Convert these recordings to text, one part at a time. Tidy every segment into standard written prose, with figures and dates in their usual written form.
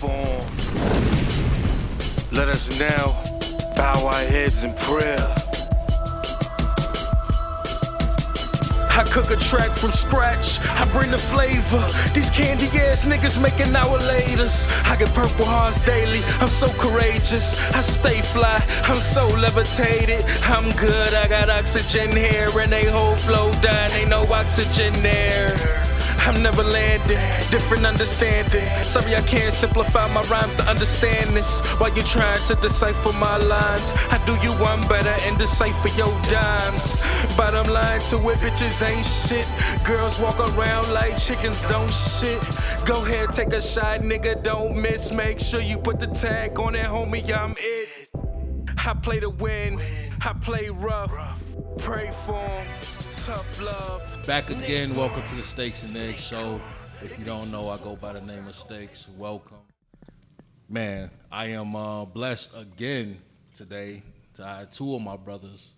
form. Let us now bow our heads in prayer. I cook a track from scratch, I bring the flavor. These candy ass niggas making hour laters. I get purple hearts daily, I'm so courageous. I stay fly, I'm so levitated. I'm good, I got oxygen here, and they whole flow down, ain't no oxygen there. I'm never landing, different understanding. Sorry I can't simplify my rhymes to understand this. While you trying to decipher my lines, I do you one better and decipher your dimes. Bottom line to it, bitches ain't shit. Girls walk around like chickens don't shit. Go ahead, take a shot, nigga, don't miss. Make sure you put the tag on it, homie, I'm it. I play to win, I play rough. Pray for 'em, tough love. Back again, welcome to the Steaks and Eggs Show. If you don't know, I go by the name of Steaks. Welcome. Man, I am blessed again today to have two of my brothers.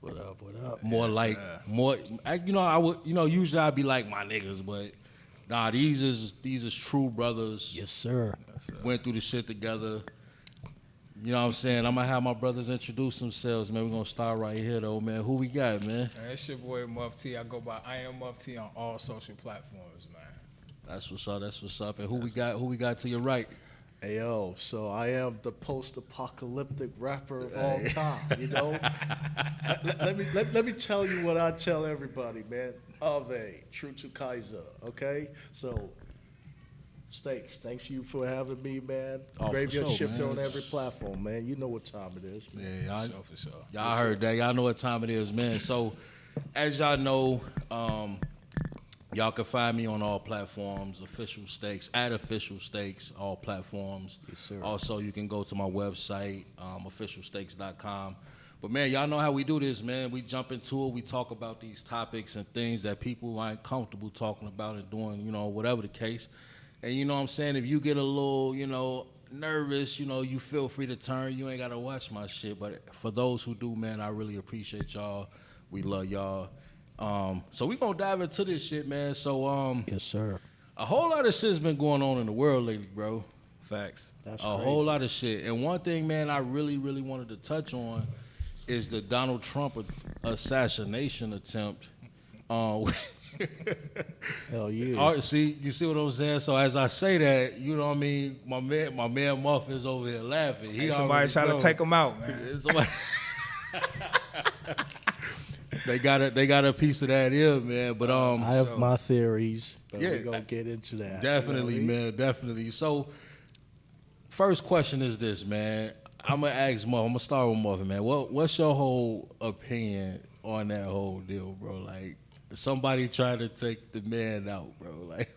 What up, what up? Usually I'd be like my niggas, but nah, these is true brothers. Yes, sir. Went through the shit together. You know what I'm saying? I'm going to have my brothers introduce themselves, man. We're going to start right here, though, man. Who we got, man? It's your boy Muffti. I go by I am Muffti on all social platforms, man. That's what's up. And who we got to your right? Hey, yo, so I am the post-apocalyptic rapper of all time, you know? let me tell you what I tell everybody, man. Ave, true to Kaiser, okay? So, Steaks, thanks you for having me, man. Graveyard Shifter on every platform, man. You know what time it is, man. Yeah, for sure. Y'all heard that. Y'all know what time it is, man. So, as y'all know, y'all can find me on all platforms, Official Steaks, all platforms. Yes, sir. Also, you can go to my website, officialsteaks.com. But, man, y'all know how we do this, man. We jump into it. We talk about these topics and things that people aren't comfortable talking about and doing, you know, whatever the case. And you know what I'm saying? If you get a little, you know, nervous, you know, you feel free to turn. You ain't got to watch my shit. But for those who do, man, I really appreciate y'all. We love y'all. So we going to dive into this shit, man. So, yes, sir. A whole lot of shit's been going on in the world lately, bro. Facts. That's a crazy. whole lot of shit. And one thing, man, I really, really wanted to touch on is the Donald Trump assassination attempt. Hell yeah. All right, see, you see what I'm saying? So as I say that, you know what I mean, my man Muff is over here laughing. Somebody trying to take him out, man. They got a piece of that here, man. But I have my theories, but we're gonna get into that. Definitely, you know what I mean? man, definitely. So first question is this, man. I'm gonna ask Muff. I'm gonna start with Muff, man. What's your whole opinion on that whole deal, bro? Like, somebody tried to take the man out, bro. Like,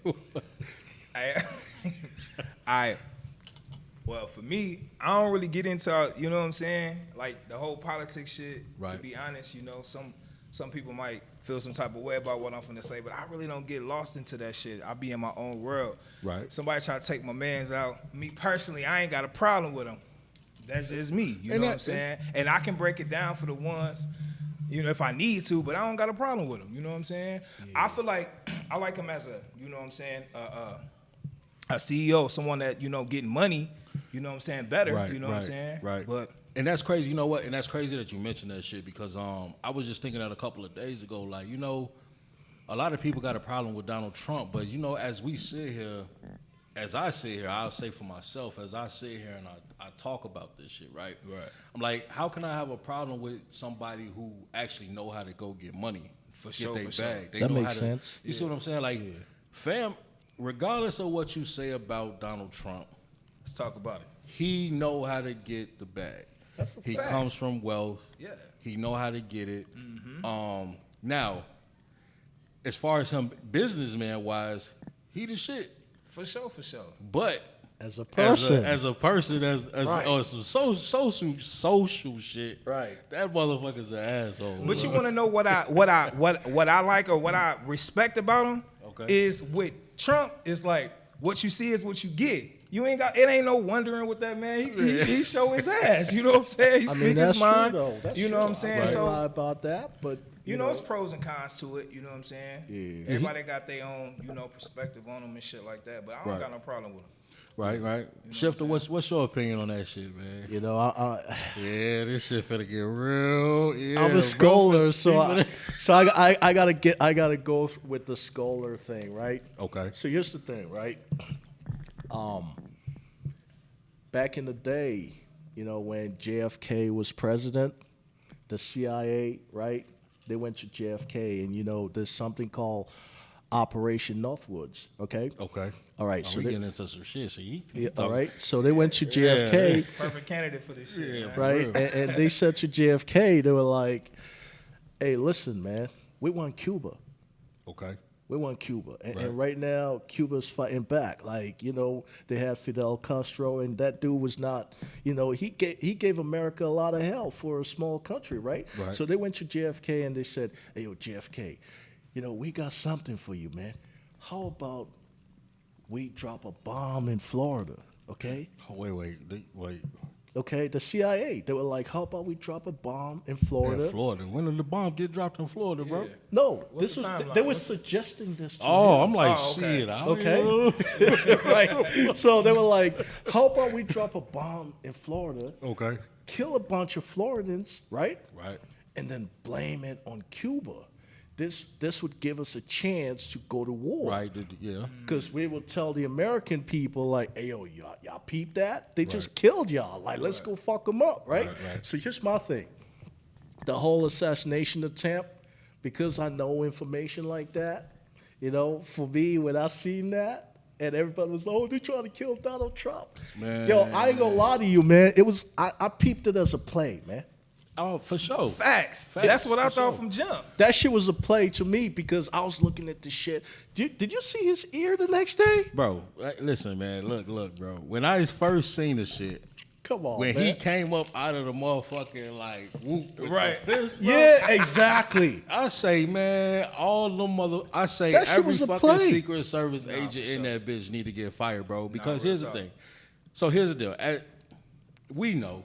well, for me, I don't really get into, you know what I'm saying? Like the whole politics shit. Right. To be honest, you know, some people might feel some type of way about what I'm finna say, but I really don't get lost into that shit. I be in my own world. Right. Somebody try to take my mans out. Me personally, I ain't got a problem with them. That's just me. You know what I'm saying? And I can break it down for the ones, you know, if I need to, but I don't got a problem with him. You know what I'm saying? Yeah. I feel like I like him as a, you know what I'm saying, a CEO, someone that, you know, getting money, you know what I'm saying, better. Right, you know what I'm saying? Right. But and that's crazy. You know what? And that's crazy that you mentioned that shit because I was just thinking that a couple of days ago. Like, you know, a lot of people got a problem with Donald Trump, but you know, as we sit here, as I sit here, I'll say for myself, as I sit here and I talk about this shit, right? Right. I'm like, how can I have a problem with somebody who actually know how to go get money? For get sure, they for bag. sure. They That know makes how to, sense. You see what I'm saying? Like, fam, regardless of what you say about Donald Trump, let's talk about it. he know how to get the bag. He Facts. comes from wealth. Yeah. He know how to get it. Now, as far as him businessman wise, he the shit. For sure. But As a person. as Right. some social shit. Right. That motherfucker's an asshole. But you want to know what I like or what I respect about him? Okay. Is with Trump, it's like what you see is what you get. You ain't got, it ain't no wondering with that man. He show his ass. You know what I'm saying? He speak that's his mind. true, though. That's you know true. what I'm saying? I can't So lie about that, but you know, it's pros and cons to it. You know what I'm saying? Yeah. Everybody got their own, you know, perspective on them and shit like that. But I don't Right. got no problem with him. Right. Shifter, what's your opinion on that shit, man? You know, Yeah, this shit finna get real. Yeah, I'm a scholar, so I gotta go with the scholar thing, right? Okay. So here's the thing, right? Back in the day, you know, when JFK was president, the CIA, right? They went to JFK, and you know, there's something called Operation Northwoods. Okay. Okay. All right. So So we they, getting into some shit. See. yeah, all right. So they went to JFK. Perfect candidate for this shit. man. Right? And they said to JFK, they were like, hey, listen, man, we want Cuba. Okay. We want Cuba. And Right. and right now, Cuba's fighting back. Like, you know, they had Fidel Castro, and that dude was not, you know, he gave America a lot of hell for a small country, right? Right. So they went to JFK, and they said, hey, yo, JFK, you know, we got something for you, man. How about we drop a bomb in Florida, okay? Oh, wait. Okay, the CIA, they were like, how about we drop a bomb in Florida? In Florida. When did the bomb get dropped in Florida, bro? Yeah. No, What's this the was timeline? they were What's- suggesting this to Oh, him. I'm like, Oh, okay. shit. I don't even Okay. know. Right. So they were like, how about we drop a bomb in Florida, Okay. kill a bunch of Floridans, right? Right. And then blame it on Cuba. This would give us a chance to go to war. Right. Yeah. Because we will tell the American people, like, hey, yo, y'all peep that? They just Right. killed y'all. Like, let's go fuck them up, right? Right. So here's my thing. The whole assassination attempt, because I know information like that, you know, for me, when I seen that, and everybody was, oh, they trying to kill Donald Trump. Man. Yo, I ain't gonna lie to you, man. It was, I peeped it as a play, man. Oh, for sure. Facts. That's what I thought from jump. That shit was a play to me because I was looking at this shit. Did you see his ear the next day? Bro, listen, man. Look, bro. When I first seen the shit, Come on, when man. he came up out of the motherfucking like whoop with Right. the fist, bro, Yeah, exactly. I say, man, all them I say That shit every was a fucking play. Secret Service agent in that bitch need to get fired, bro. Because real here's the talk. thing. So here's the deal. We know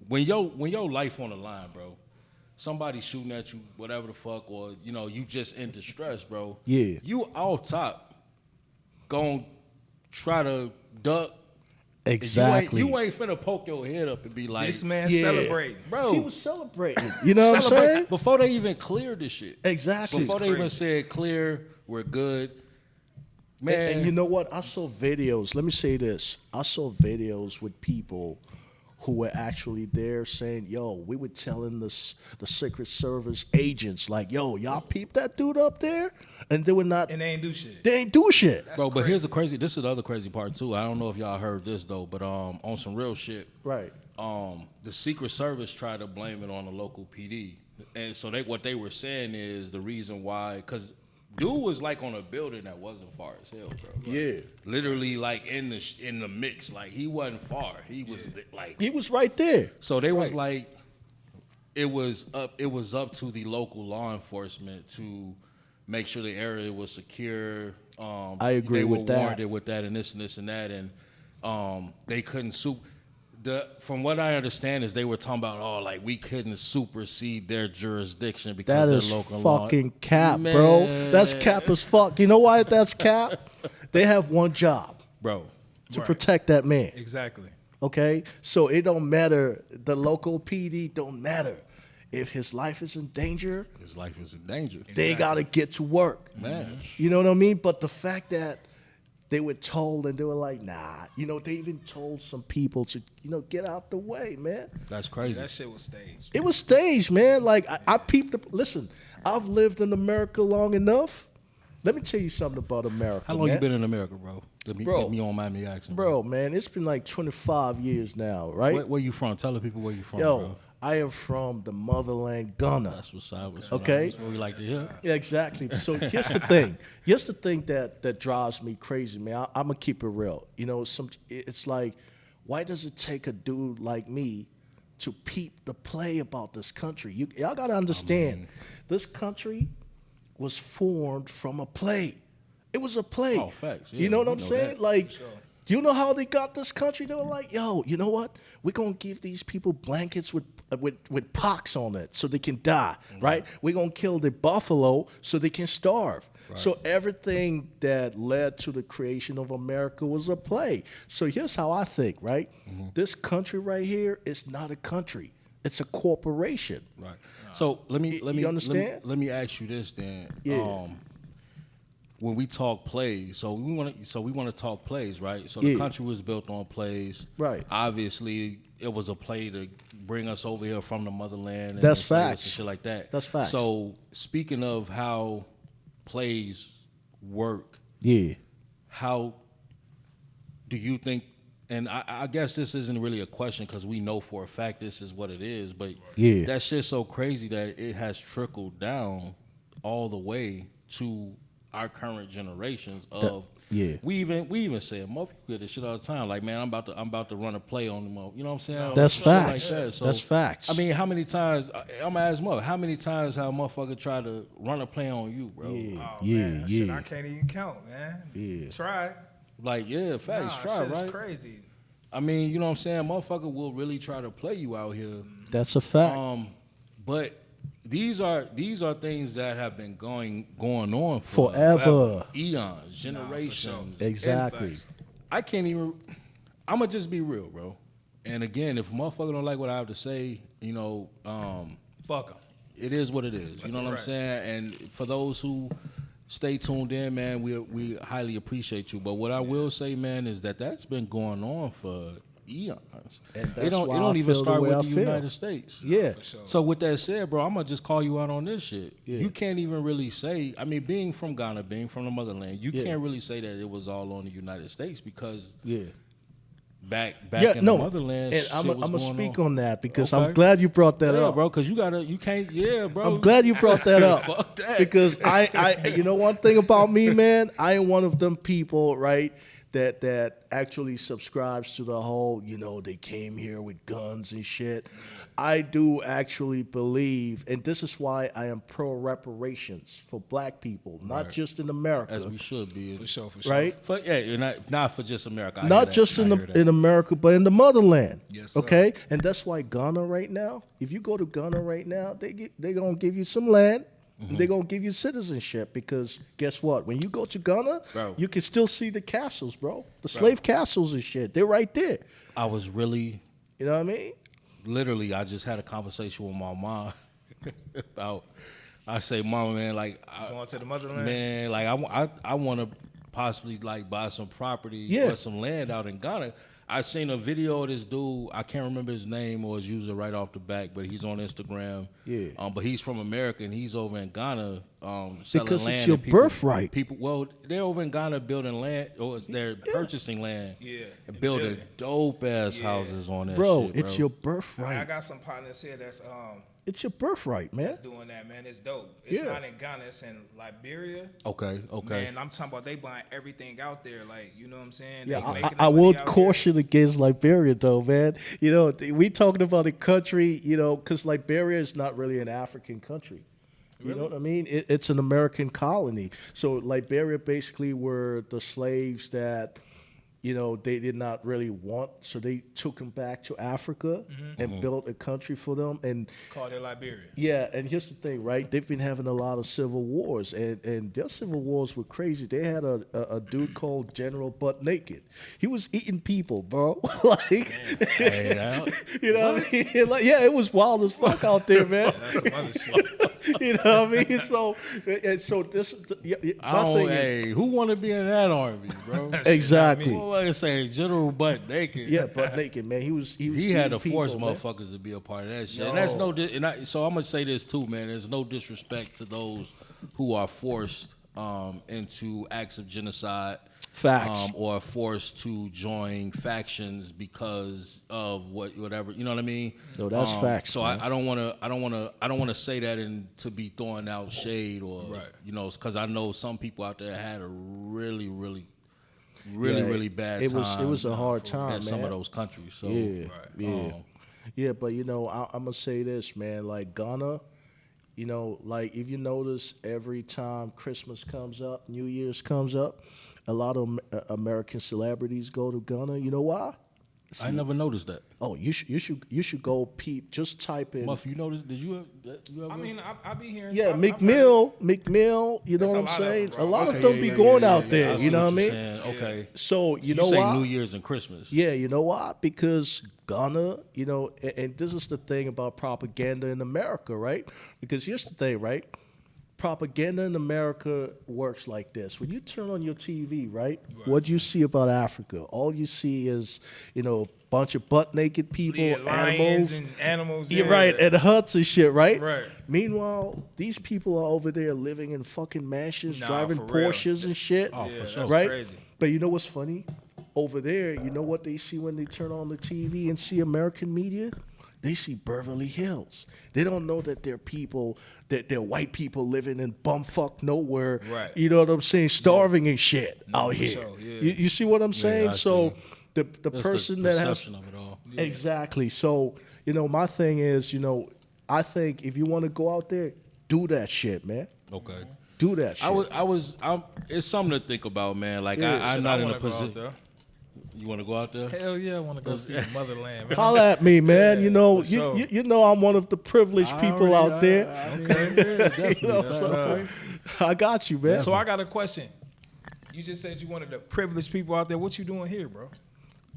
when your life on the line, bro. Somebody shooting at you, whatever the fuck, or you know, you just in distress, bro. Yeah. You out top, gonna try to duck. Exactly. You ain't finna poke your head up and be like, This man Yeah. celebrating. bro. He was celebrating. You know what I'm celebrate- saying? Before they even cleared this shit. Exactly. Before they even crazy. said clear, we're good. Man, And you know what? I saw videos. Let me say this. I saw videos with people who were actually there saying, yo, we were telling the Secret Service agents, like, yo, y'all peep that dude up there? And they were not, And they ain't do shit. they ain't do shit. bro, but here's this is the other crazy part too. I don't know if y'all heard this though, but on some real shit, Right. the Secret Service tried to blame it on the local PD, and so what they were saying is the reason why, because dude was like on a building that wasn't far as hell, bro. Like, Yeah. literally like in the mix, like he wasn't far. He was like, He was right there. so they was like, it was up to the local law enforcement to make sure the area was secure. I agree they with were that. warranted with that and this and that, and they couldn't from what I understand is they were talking about, like we couldn't supersede their jurisdiction because That they're is local law. fucking cap, bro. That's cap as fuck. You know why that's cap? They have one job, bro. to Right. protect that man. Exactly. Okay? So it don't matter. The local PD don't matter. If his life is in danger, His life is in danger, they got to get to work. man. You know what I mean? But the fact that they were told and they were like, nah, you know, they even told some people to, you know, get out the way, man. That's crazy. That shit was staged. It was staged, man. Like, I peeped. Listen, I've lived in America long enough. Let me tell you something about America. How long man. you been in America, bro? If Bro. you don't mind me asking, Bro, man, it's been like 25 years now, right? Where you from? Tell the people where you from, Yo, bro. I am from the motherland, Ghana. That's what's up. Okay. That's what we like to hear. Yeah, exactly. So here's the thing. Here's the thing that drives me crazy, man. I'm gonna keep it real. You know, it's like, why does it take a dude like me to peep the play about this country? Y'all gotta understand, this country was formed from a play. It was a play. Oh, facts. Yeah, you know what we I'm know saying? that. Like, do you know how they got this country? They were like, yo, you know what? We're gonna give these people blankets with with pox on it so they can die, right? We're going to kill the buffalo so they can starve. So everything that led to the creation of America was a play. So here's how I think, right? This country right here is not a country. It's a corporation. Right. So let me You understand? Let me ask you this then. Yeah. When we talk plays, so we want to talk plays, right? So the country was built on plays. Right. Obviously, it was a play to bring us over here from the motherland. And That's enslave us facts. and shit like that. That's facts. So speaking of how plays work, Yeah. how do you think? And I guess this isn't really a question because we know for a fact this is what it is. But Yeah. that shit's so crazy that it has trickled down all the way to our current generations of. Yeah. We even say Muffy get this shit all the time. Like, man, I'm about to run a play on them. You know what I'm saying? That's Shit facts. Like that. So, That's facts. I mean, how many times I'm gonna ask Muff, how many times have a motherfucker tried to run a play on you, bro? Yeah. Oh, Yeah, man, shit, yeah. I can't even count, man. Yeah. Try. Like, yeah, facts, Nah, try, shit is right? crazy. I mean, you know what I'm saying? Motherfucker will really try to play you out here. That's a fact. But these are things that have been going on for Forever. eons, generations. sure. Exactly. Facts. I can't even. I'm gonna just be real, bro. And again, if a motherfucker don't like what I have to say, you know, Fuck 'em. it is what it is. You know what I'm Right. saying? And for those who stay tuned in, man, we highly appreciate you. But what I will say, man, is that that's been going on for eons. And It that's don't why I even feel the start way with I the feel. United States. Yeah. For sure. So with that said, bro, I'm gonna just call you out on this shit. Yeah. You can't even really say. I mean, being from Ghana, being from the motherland, you Yeah. can't really say that it was all on the United States because Yeah. back Yeah, in no. the motherland, And shit I'm was going to going speak on. on that because Okay. I'm glad you brought that Yeah, up. bro, because you can't. Yeah, bro. I'm glad you brought that up. Fuck that. Because I, you know, one thing about me, man, I am one of them people, right, that actually subscribes to the whole, you know, they came here with guns and shit. I do actually believe, and this is why I am pro reparations for black people, not Right. just in America, as we should be. For sure, for sure. right? For, yeah, not for just America. I hear Not that. just I in hear that. in America, but in the motherland. Yes, sir. Okay, and that's why Ghana right now. If you go to Ghana right now, they gonna give you some land. And they're gonna give you citizenship because guess what? When you go to Ghana, Bro. you can still see the castles, bro. The slave castles and shit. They're right there. I was really. You know what I mean? Literally, I just had a conversation with my mom about. I say, Mama, man, like, Going to the motherland. man, like, I want to possibly like buy some property Yeah. or some land out in Ghana. I seen a video of this dude. I can't remember his name or his user right off the back, but he's on Instagram. Yeah. But he's from America and he's over in Ghana selling Because land. it's your and people, birthright. People, well, they're over in Ghana building land, or they're purchasing land. Yeah, And and building building. dope ass Yeah. houses on that Bro, shit, bro. it's your I birthright. got some partners here that's It's your birthright, man. doing that, man. It's dope. It's Yeah. not in Ghana. It's in Liberia. Okay. Man, I'm talking about they buying everything out there. Like, you know what I'm saying? Yeah, They I making their money would out caution against Liberia, though, man. You know, we talking about a country, you know, because Liberia is not really an African country. You know what I mean? It's an American colony. So Liberia basically were the slaves that, you know, they did not really want. So they took them back to Africa and built a country for them. And here. Called it Liberia. yeah, and here's the thing, right? They've been having a lot of civil wars, and their civil wars were crazy. They had a dude called General Butt Naked. He was eating people, bro. Like, Hey, you know what I mean? Like, yeah, it was wild as fuck out there, man. That's some other shit. You know what I mean? So this, I my don't, thing is, hey, who want to be in that army, bro? exactly. What I say, General Butt Naked. Yeah, Butt Naked, man. He was He had to eating force people, man. motherfuckers to be a part of that shit. And that's so I'm gonna say this too, man. There's no disrespect to those who are forced into acts of genocide. Facts. Or forced to join factions because of whatever, you know what I mean? No, that's facts, So man. I don't want to say that and to be throwing out shade or you know, because I know some people out there had a really really bad it time. It was a hard time, at some man. of those countries. So Yeah. Yeah, but you know, I'm gonna say this, man. Like Ghana, you know, like if you notice, every time Christmas comes up, New Year's comes up, a lot of American celebrities go to Ghana. You know why? I never noticed that. Oh, you should go peep. Just type in. Muff, you noticed? Did you ever? I mean, I be hearing. Yeah, I've McMill. You know That's what a I'm lot of saying? them, A bro. lot Okay, of them be going out there. I see You know what I you're mean? saying. Okay. So you You know say why? New Year's and Christmas. Yeah, you know why? Because Ghana, you know, and this is the thing about propaganda in America, right? Because here's the thing, right? Propaganda in America works like this. When you turn on your TV, right? What do you see about Africa? All you see is, you know, a bunch of butt naked people, Yeah, lions animals. and animals. Yeah, right, and huts and shit, right? Right. Meanwhile, these people are over there living in fucking mansions, Nah, driving for real. Porsches and shit. Oh, for sure. That's right? crazy. But you know what's funny? Over there, you know what they see when they turn on the TV and see American media? They see Beverly Hills. They don't know that they're people, that they're white people living in bumfuck nowhere. Right. You know what I'm saying? Starving and shit out for here. sure, yeah. You see what I'm saying? I So see. the That's person the that has perception of it all. exactly. So you know, my thing is, you know, I think if you want to go out there, do that shit, man. Okay. Do that shit. It's something to think about, man. Like Yeah, I'm Shit, not I in a wanna go out position. there. You want to go out there? Hell yeah, I want to go see the motherland, man. Holla at me, man. Yeah, you know, for sure. you know I'm one of the privileged people out there. Definitely. You know, That's so okay. I got you, man. So I got a question. You just said you wanted the privileged people out there. What you doing here, bro?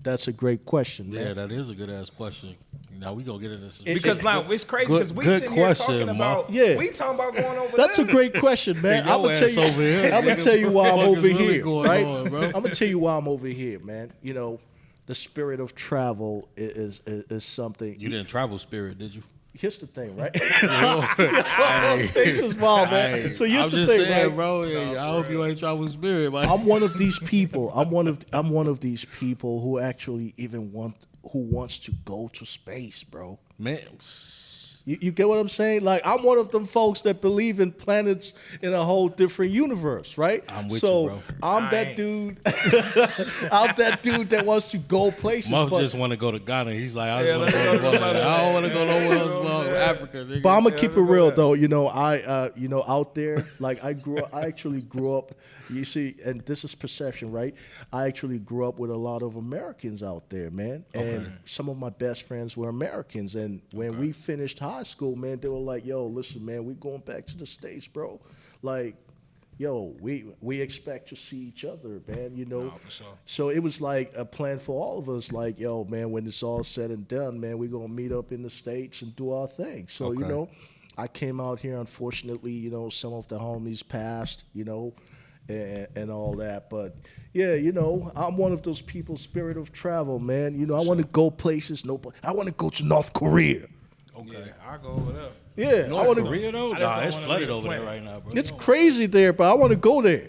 That's a great question, man. Yeah, that is a good ass question. Now we gonna get into this. Because now it's crazy because we good sitting here talking question, about. Muff. Yeah. We talking about going over That's a there. great question, man. Hey, I'm your gonna tell ass you. over here, I'm gonna nigga. tell you why I'm What the fuck over is really here, going right? on, bro? I'm gonna tell you why I'm over here, man. You know, the spirit of travel is something. You didn't travel spirit, did you? Here's the thing, right? Things is wild, man. Hey, So here's I'm the just thing, saying, right? bro. I hope you ain't travel spirit, man. I'm one of these people. I'm one of these people who actually even wants to go to space, bro. Man, You get what I'm saying? Like, I'm one of them folks that believe in planets in a whole different universe, right? I'm with so you, bro. I'm I that ain't. dude. I'm that dude that wants to go places. Muff but just want to go to Ghana. He's like, I Yeah, just want to let's go to go to Ghana. Ghana. I don't want to go nowhere You else know what I'm but saying? Africa, nigga. But I'm gonna keep it let's go real there. though. You know, out there, like I actually grew up. You see, and this is perception, right? I actually grew up with a lot of Americans out there, man. And some of my best friends were Americans. And when we finished high school, man, they were like, "Yo, listen, man, we going back to the States, bro. Like, yo, we expect to see each other, man. You know." Nah, for sure. So it was like a plan for all of us. Like, yo, man, when it's all said and done, man, we're gonna meet up in the States and do our thing. So you Okay. know, I came out here. Unfortunately, you know, some of the homies passed. You know. And all that, but yeah, you know, I'm one of those people, spirit of travel, man. You know, I want to go places. I want to go to North Korea. Yeah, I go over there. Yeah, I North want to. Korea though? I just Nah, don't it's wanna flooded leave the over there planet. right now, bro. It's crazy there, but I want to go there.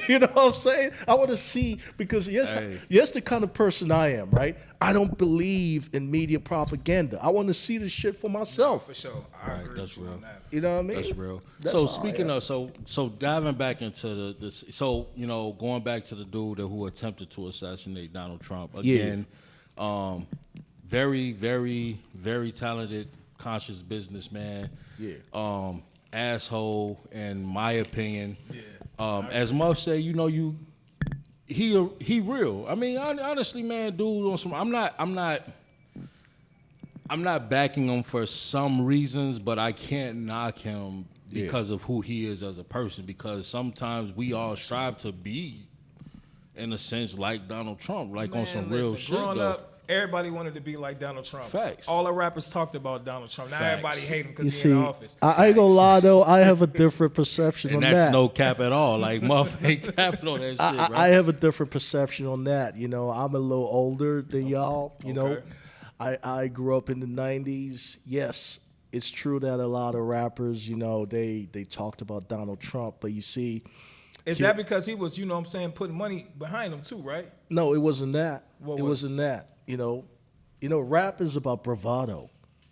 You know what I'm saying? I want to see because yes, the kind of person I am, right? I don't believe in media propaganda. I want to see the shit for myself. For sure. I agree that's with you real. on that. You know what I mean? That's real. That's So all I speaking am. of, so diving back into this, so you know, going back to the dude who attempted to assassinate Donald Trump again, very, very, very talented, conscious businessman. Yeah. Asshole, in my opinion. As Muff said, you know, he real. I mean, honestly, man, dude, on some, I'm not backing him for some reasons, but I can't knock him because of who he is as a person. Because sometimes we all strive to be, in a sense, like Donald Trump, like on some Man, real listen, shit. growing Though. up, everybody wanted to be like Donald Trump. Facts. All the rappers talked about Donald Trump. Now Facts. everybody hate him You because he's see, in office. I ain't gonna lie though. I have a different perception And on that's that. no cap at all. Like Muff ain't capping on that shit, bro. I have a different perception on that. You know, I'm a little older than y'all. You know, I grew up in the 90s. Yes, it's true that a lot of rappers, you know, they talked about Donald Trump, but you see, Is that because he was, you know what I'm saying, putting money behind him too, right? no, it wasn't that. What It was wasn't that. You know, rap is about bravado.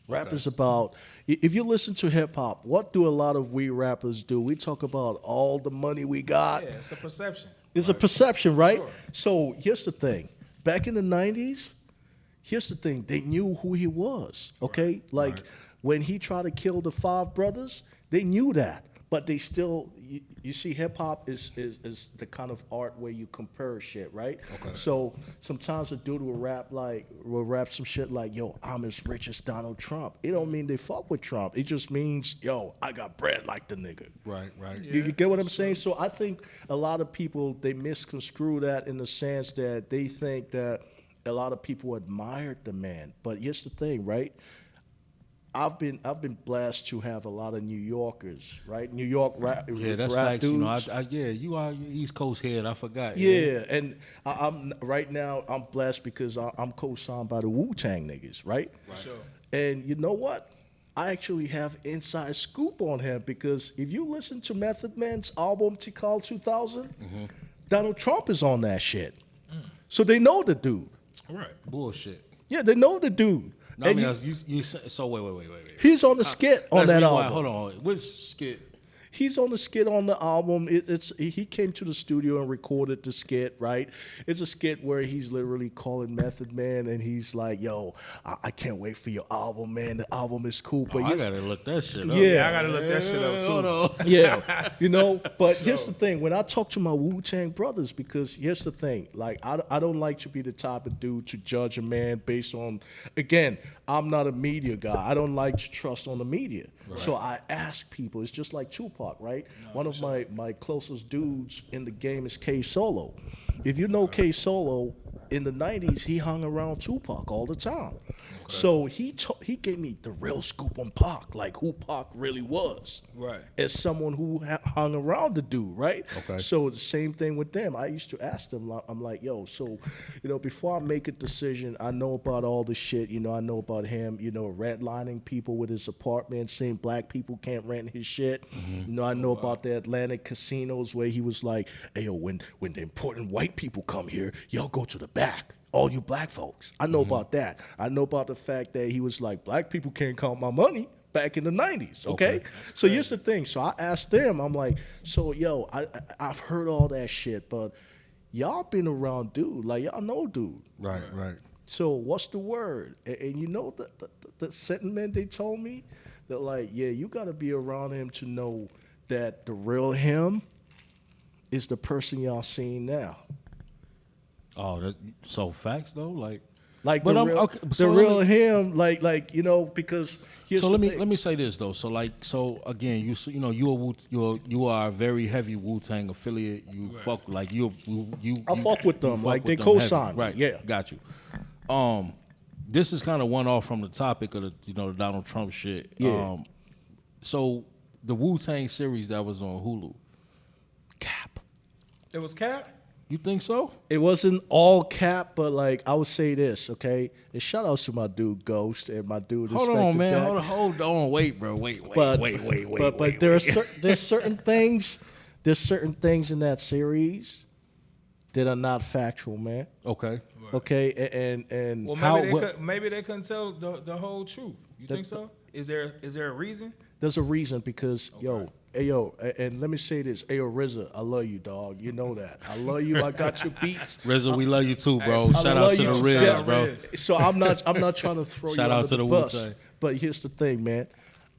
Rap is about, if you listen to hip hop, what do a lot of we rappers do? We talk about all the money we got. Yeah, it's a perception. It's a perception, right? Sure. So here's the thing. Back in the 90s, here's the thing. They knew who he was, okay? Like when he tried to kill the 5 brothers, they knew that. but they still, you see, hip hop is the kind of art where you compare shit, right? Okay. So sometimes a dude will rap some shit like, yo, I'm as rich as Donald Trump. It don't mean they fuck with Trump. It just means, yo, I got bread like the nigga. Right. You get what I'm saying? So I think a lot of people, they misconstrue that in the sense that they think that a lot of people admired the man. But here's the thing, right? I've been blessed to have a lot of New Yorkers, right? New York rap, Yeah, that's rap facts. dudes. You know, you are East Coast head. I forgot. Yeah, and I'm right now. I'm blessed because I'm co-signed by the Wu-Tang niggas, right? Sure. And you know what? I actually have inside scoop on him because if you listen to Method Man's album Tikal 2000, Donald Trump is on that shit. So they know the dude. Right. Bullshit. Yeah, they know the dude. No, I And mean, you so wait. he's on the skit on Let's that rewind. album. Hold on. Which skit? He's on the skit on the album. He came to the studio and recorded the skit, right? It's a skit where he's literally calling Method Man and he's like, yo, I can't wait for your album, man. The album is cool. But I gotta look that shit up. Yeah. I gotta look that shit up Hold too. on. yeah, you know, but here's the thing. When I talk to my Wu-Tang brothers, because here's the thing, like, I don't like to be the type of dude to judge a man based on, again, I'm not a media guy. I don't like to trust on the media. So I ask people. It's just like Tupac, right? One of my closest dudes in the game is K Solo. If you know K Solo, in the 90s, he hung around Tupac all the time. So he gave me the real scoop on Pac, like who Pac really was. Right. As someone who hung around the dude, right? Okay. So the same thing with them. I used to ask them, I'm like, yo, so, you know, before I make a decision, I know about all the shit, you know, I know about him, you know, redlining people with his apartment, saying black people can't rent his shit. You know, I know about the Atlantic casinos where he was like, hey, yo, when the important white people come here, y'all go to the back. All you black folks. I know about that. I know about the fact that he was like, black people can't count my money back in the 90s, okay? So here's the thing. So I asked them, I'm like, so, yo, I've heard all that shit, but y'all been around dude. Like, y'all know dude. Right. So what's the word? And you know the sentiment they told me? They're like, yeah, you got to be around him to know that the real him is the person y'all seeing now. Oh, so facts though, like But I'm real, okay. the real him, like you know, because here's So the let thing. me say this though. So again, you know you are a very heavy Wu-Tang affiliate. You fuck like you. I fuck with them, fuck like they with them co-sign heavy. me, Right. yeah. Got you. This is kind of one off from the topic of the Donald Trump shit. Yeah. So the Wu-Tang series that was on Hulu. Cap. It was Cap? You think so? It wasn't all cap, but like I would say this, okay? And shout outs to my dude Ghost and my dude. Hold on, Inspector man. Deck. Hold on. Wait, bro. Wait. But there are wait. there's certain things. There's certain things in that series that are not factual, man. Okay. Okay, and Well, How- maybe they couldn't tell the whole truth. You think so? Is there a reason? there's a reason because and let me say this, yo, RZA, I love you, dog. You know that. I love you. I got your beats. RZA, we love you too, bro. I Shout out love to you the too. Riz, Yeah. bro. So I'm not trying to throw Shout you out under to the bus. Wu-Tang. But here's the thing, man.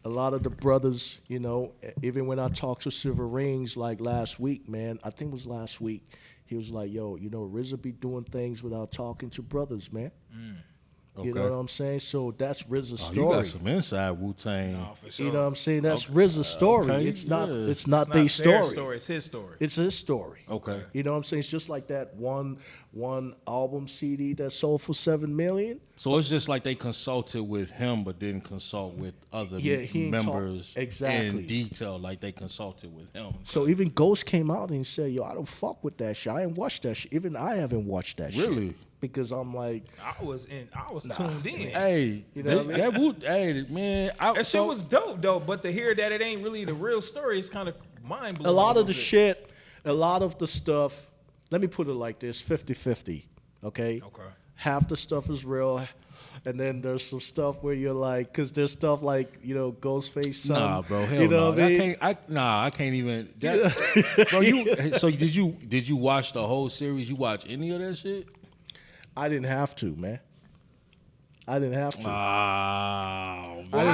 A lot of the brothers, you know, even when I talked to Silver Rings like last week, man, I think it was last week, he was like, yo, you know, RZA be doing things without talking to brothers, man. You know Okay. what I'm saying? So that's RZA's Oh, story. you got some inside Wu-Tang. For sure. You know what I'm saying? That's RZA's story. okay, It's not yeah. it's not It's their not story. their story. It's his story. It's his story. Okay. You know what I'm saying? It's just like that one album CD that sold for $7 million. So it's just like they consulted with him, but didn't consult with other Yeah, he ain't talk- members exactly. in detail, like they consulted with him. So even Ghost came out and said, yo, I don't fuck with that shit. I ain't watched that shit. Even I haven't watched that shit. Really? Because I'm like, I was tuned in. Hey, You know what I mean? that Wu, hey man, That shit was dope though, but to hear that it ain't really the real story is kind of mind blowing. a lot of the shit, a lot of the stuff, let me put it like this, 50-50, okay? Okay. Half the stuff is real, and then there's some stuff where you're like, because there's stuff like, you know, Ghostface son. Nah, bro, hell you know no. what I mean? I can't even. That, bro, so did you watch the whole series? You watch any of that shit? I didn't have to, man. I didn't have to. Oh, But how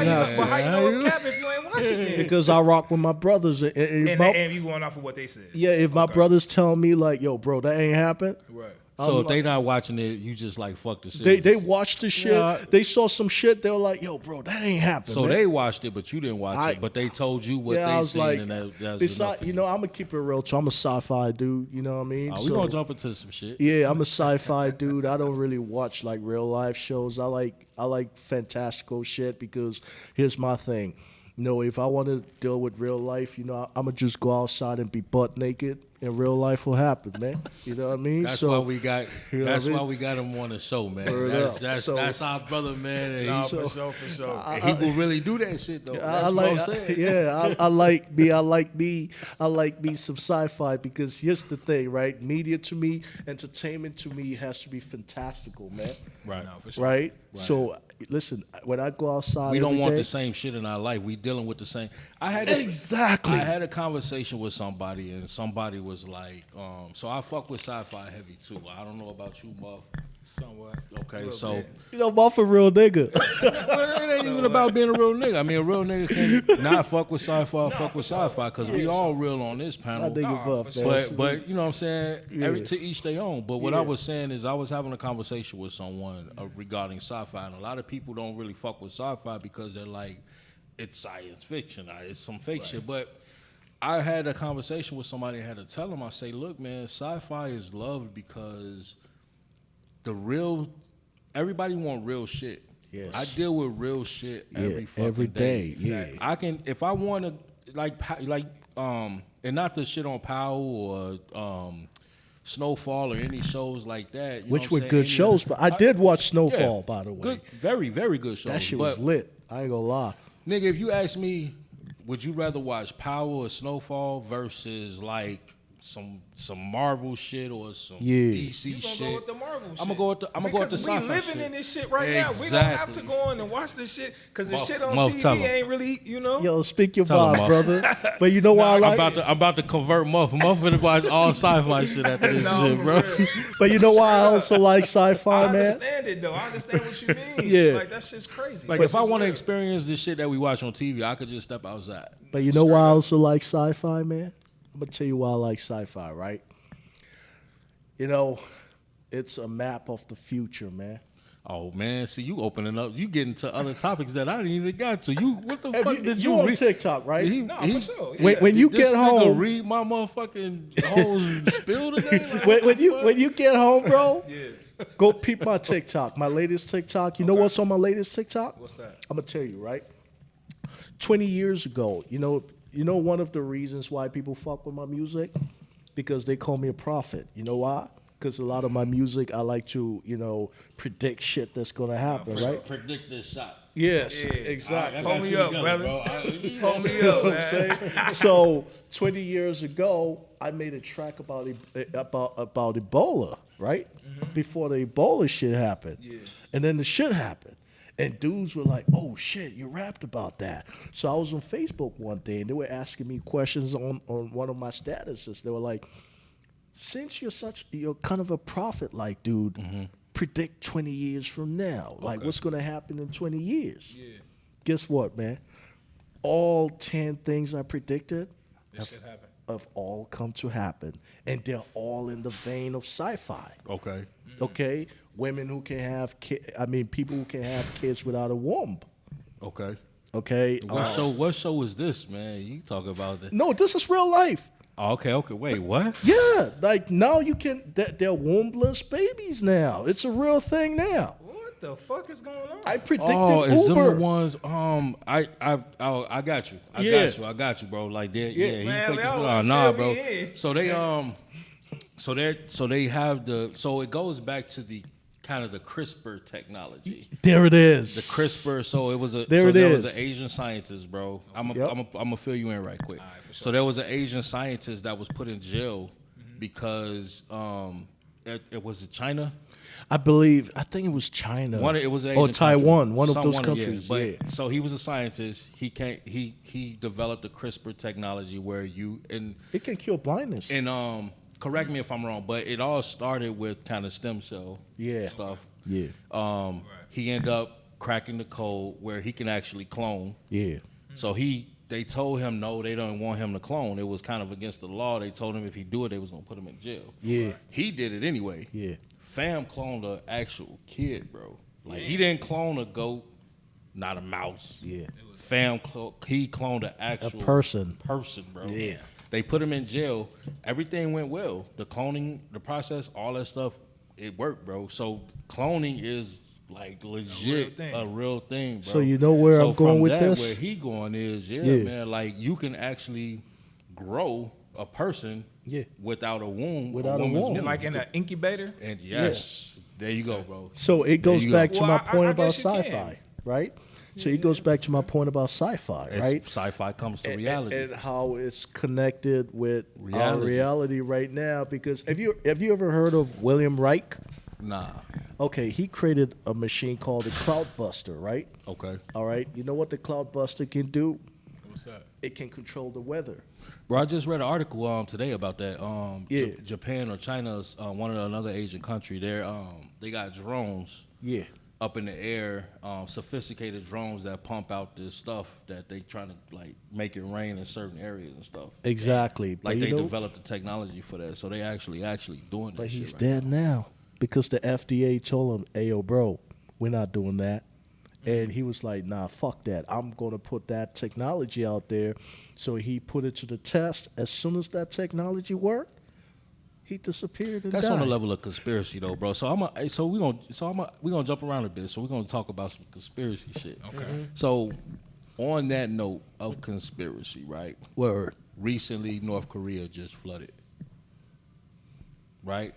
you know it's Cap if you ain't watch it then. Because I rock with my brothers. And you going off of what they said. Yeah, if my brothers tell me like, yo, bro, that ain't happened. Right. So if they not watching it, you just like fuck the shit. They watched the shit. Yeah. They saw some shit. They were like, yo, bro, that ain't happened. So man. they watched it, but you didn't watch it. But they told you what I they was seen, like, and that was besides, enough. you know, I'm gonna keep it real too. I'm a sci-fi dude. You know what I mean? We gonna jump into some shit. Yeah, I'm a sci-fi dude. I don't really watch like real life shows. I like fantastical shit because here's my thing. You know, if I want to deal with real life, you know, I'm gonna just go outside and be butt naked, and real life will happen, man. You know what I mean? That's why we got. you know That's what I why mean? we got him on the show, man. Word up. So- That's our brother, man. And No, he's for sure, for sure. and he will really do that shit though. That's I what like, I'm saying. I like me some sci-fi because here's the thing, right? Media to me, entertainment to me has to be fantastical, man. Right. No, for sure. Right? So listen, when I go outside, We don't every want day- the same shit in our life. We dealing with the same. I had a conversation with somebody, and somebody was like, so I fuck with sci-fi heavy too. I don't know about you, Muff. Somewhat. Okay, Little so bit. You know, Muff a real nigga. well, it ain't even about being a real nigga. I mean, a real nigga can not fuck with sci-fi, fuck with sci-fi, because we all real on this I panel. think Nah, Buff, for man. But you know what I'm saying? Yeah. To each their own. But what Yeah. I was saying is I was having a conversation with someone regarding sci-fi, and a lot of people don't really fuck with sci-fi because they're like, it's science fiction, it's some fake shit. But I had a conversation with somebody and had to tell them, I say, look, man, sci-fi is loved because everybody want real shit. Yes. I deal with real shit every fucking every day. Yeah. I can, if I want to, and not to shit on Powell or Snowfall or any shows like that. You Which know what were I'm saying? good Any of shows, the- but I did watch Snowfall, yeah, by the way. Good, very, very good shows. That shit but, was lit. I ain't gonna lie. nigga, if you ask me, would you rather watch Powell or Snowfall versus like some Marvel shit or some Yeah. DC You gonna shit? go with the Marvel shit. I'm gonna go with the Because sci-fi we living shit. in this shit right now. We don't have to Exactly. go in and watch this shit because the Muff- shit on Muff, tell TV 'em. ain't really, you know. Yo, speak your Tell 'em, vibe, Muff. brother. But you know why I like I'm about to convert Muff. Muff finna watch all sci-fi shit after this No, shit, for bro. real. But you know why I also like sci-fi, I man? understand it though. I understand what you mean. Yeah. Like that shit's crazy. Like This if I is want to real. experience this shit that we watch on TV, I could just step outside. But you know why I also like sci-fi, man? I'm gonna tell you why I like sci-fi, right? You know, it's a map of the future, man. Oh man, see you opening up, you getting to other topics that I didn't even got to. You what the Hey, fuck you, did you you on read? TikTok, right? No, for sure. Yeah. When you This get nigga home, read my motherfucking whole spill today. Like, when you get home, bro, Yeah. go peep my TikTok, my latest TikTok. You know what's on my latest TikTok? What's that? I'm gonna tell you, right? 20 years ago, you know one of the reasons why people fuck with my music? Because they call me a prophet. You know why? Because a lot of my music, I like to, predict shit that's gonna happen, right? predict this shot. Yes, Yeah. exactly. Hold me up, brother. Hold me You know up, what I'm man. saying? So 20 years ago, I made a track about Ebola, right? Before the Ebola shit happened. Yeah. And then the shit happened. And dudes were like, oh shit, you rapped about that. So I was on Facebook one day and they were asking me questions on one of my statuses. They were like, since you're kind of a prophet like dude, predict 20 years from now. Like what's gonna happen in 20 years? Yeah. Guess what, man? All 10 things I predicted This shit happened. have all come to happen. And they're all in the vein of sci-fi. Okay. Okay? Women who can have people who can have kids without a womb. Okay. Okay? What show is this, man? You talk about that? No, this is real life. Oh, okay. Wait, what? Yeah, like now you can, they're wombless babies now. It's a real thing now. What the fuck is going on? I predicted Oh, is them Uber. the ones? I got you. I got you, bro. Like that. Yeah. He Man, put this y'all on. like Nah, fill bro. me in. So they have so it goes back to the kind of the CRISPR technology. There it is. The CRISPR. So it was a There so it there is. was an Asian scientist, bro. I'm Yep. gonna fill you in right quick. for sure. So there was an Asian scientist that was put in jail because it was China. I think it was China. It was an or Asian Taiwan, country. one of Some those yeah. countries. But Yeah. so he was a scientist. He developed the CRISPR technology where you It can cure blindness. and correct me if I'm wrong, but it all started with kind of stem cell stuff. Yeah. He ended up cracking the code where he can actually clone. Yeah. So he they told him no, they don't want him to clone. It was kind of against the law. They told him if he do it, they was gonna put him in jail. Yeah. He did it anyway. Yeah. Fam cloned an actual kid, bro. Like he didn't clone a goat, not a mouse. Yeah. Fam, he cloned an actual person, bro. Yeah. They put him in jail. Everything went well. The cloning, the process, all that stuff, it worked, bro. So cloning is like legit a real thing, bro. So you know where I'm going with this? Where he going is, yeah, man, like you can actually grow a person without a womb. Without a womb. Like in an incubator? And yes, there you go, bro. So it goes back to Well, my I point about guess you can. sci-fi, right? So it goes back to my point about sci-fi, right? Sci-fi comes to reality. And how it's connected with our reality right now. Because have you ever heard of William Reich? Nah. Okay, he created a machine called the Cloudbuster, right? Okay. All right. You know what the Cloudbuster can do? What's that? It can control the weather. Bro, I just read an article today about that. Yeah. Japan or China's one of another Asian country. They got drones. Yeah. Up in the air, sophisticated drones that pump out this stuff that they trying to like make it rain in certain areas and stuff. Exactly. Like but they developed the technology for that, so they actually doing that. But he's shit right dead now because the FDA told him, "Hey, yo, bro, we're not doing that." And he was like, "Nah, fuck that. I'm going to put that technology out there." So he put it to the test. As soon as that technology worked, he disappeared and That's died. on the level of conspiracy though, bro. So we're gonna jump around a bit. So we're gonna talk about some conspiracy shit. Okay. So on that note of conspiracy, right? Word. Recently, North Korea just flooded. Right?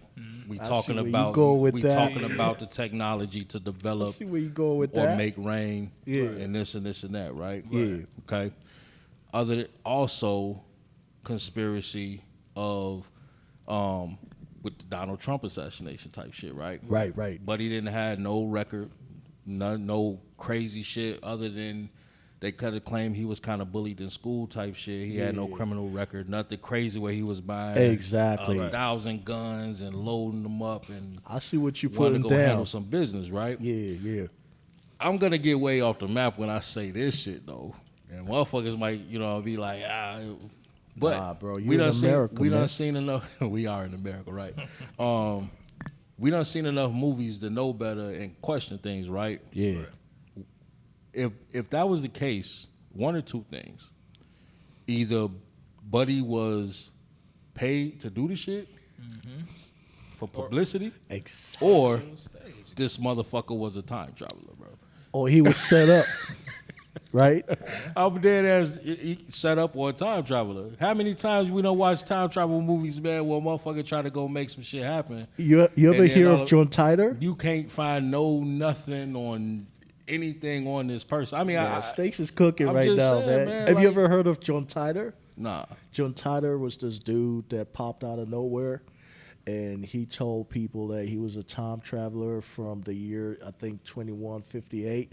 We I talking see where you about go with that. talking about the technology to I develop see where you go with or that. make rain Yeah. and this and this and that, right? Yeah. Okay. Also conspiracy of with the Donald Trump assassination type shit, right? Right. But he didn't have no record, no crazy shit other than they could have claimed he was kind of bullied in school type shit. He had no criminal record, nothing crazy where he was buying Exactly. 1,000 guns and loading them up and I see what you wanting putting to go down. handle some business, right? Yeah. I'm gonna get way off the map when I say this shit though, and motherfuckers might be like But Nah, bro, you we in done America, we man. done seen enough. We are in America, right? We done seen enough movies to know better and question things, right? Yeah. If that was the case, one or two things: either Buddy was paid to do the shit for publicity, Exactly. or this motherfucker was a time traveler, bro. Or he was set up. Right? I'm dead as he set up or a time traveler. How many times we don't watch time travel movies, man, where a motherfucker try to go make some shit happen? You ever And then hear all of John Titor? You can't find nothing on anything on this person. I mean, Steaks is cooking I'm right just now, saying, man. man, Have you like- ever heard of John Titor? nah. John Titor was this dude that popped out of nowhere, and he told people that he was a time traveler from the year, I think, 2158,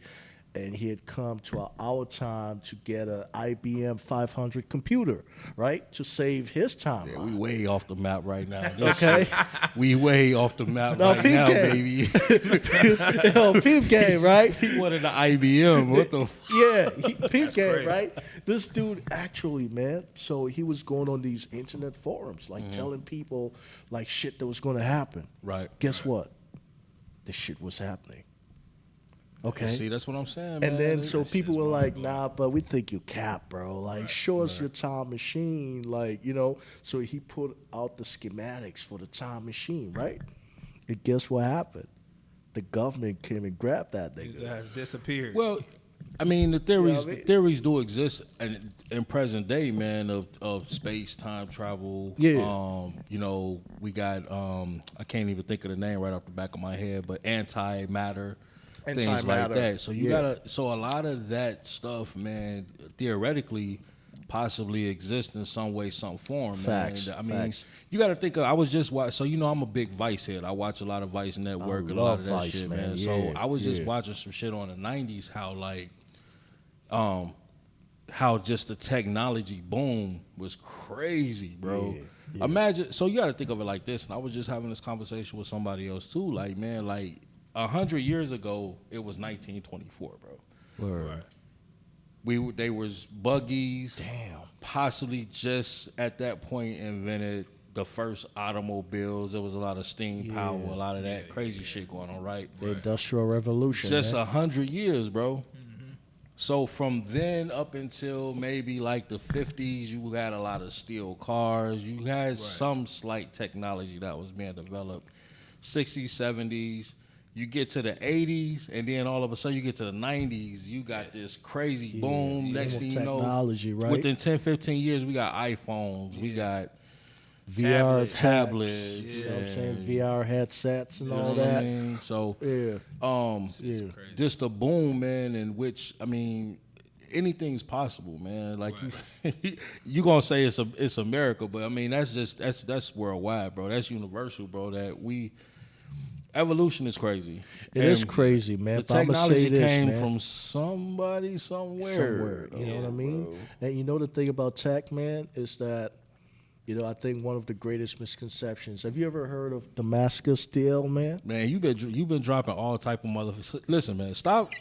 and he had come to our time to get an IBM 500 computer, right, to save his time. Yeah, we way off the map right now. Okay. We way off the map No, right now, PK. baby. Yo, peep game, right? He wanted the IBM. What the Yeah, peep game, crazy. right? This dude actually, man, so he was going on these internet forums, like telling people like shit that was going to happen. Right. Guess what? This shit was happening. Okay. See, that's what I'm saying, man. And then so It's- people were like, nah, but we think you cap, bro. Like, show us your time machine. Like, so he put out the schematics for the time machine, right? And guess what happened? The government came and grabbed that His nigga. ass disappeared. Well, I mean, the theories what I mean? the theories do exist in present day, man, of space, time travel. Yeah. We got I can't even think of the name right off the back of my head, but antimatter, things like Antimatter. that. So you Yeah. so a lot of that stuff, man, theoretically possibly exists in some way, some form. Facts, Man. I mean, facts. you got to think of. I was just watching. So I'm a big Vice head. I watch a lot of Vice Network and a lot love of that Vice, shit, man. man. Yeah, So I was just yeah. watching some shit on the '90s. How just the technology boom was crazy, bro. Yeah. Imagine. So you got to think of it like this. And I was just having this conversation with somebody else too. Like, man, 100 years ago, it was 1924, bro. Word. They was buggies. Damn. Possibly just at that point invented the first automobiles. There was a lot of steam power, a lot of that crazy shit going on, right? The Industrial Revolution. Just man. 100 years, bro. So from then up until maybe like the 50s, you had a lot of steel cars. You had some slight technology that was being developed. 60s, 70s. You get to the 80s, and then all of a sudden you get to the 90s. You got this crazy boom. Next thing you know, technology, right? within 10, 15 years, we got iPhones. We got VR tablets. You know what I'm saying? VR headsets and You know all what I that. mean? So, Yeah. just a boom, man, in which, I mean, anything's possible, man. Like, you gonna say it's a miracle, but I mean, that's worldwide, bro. That's universal, bro, that evolution is crazy. It is crazy, man. The But I'ma technology say this, came man. from somebody somewhere. You know what I mean? And you know the thing about tech, man, is that, you know, I think one of the greatest misconceptions. Have you ever heard of Damascus steel, man? Man, you've been dropping all type of motherfuckers. Listen, man, stop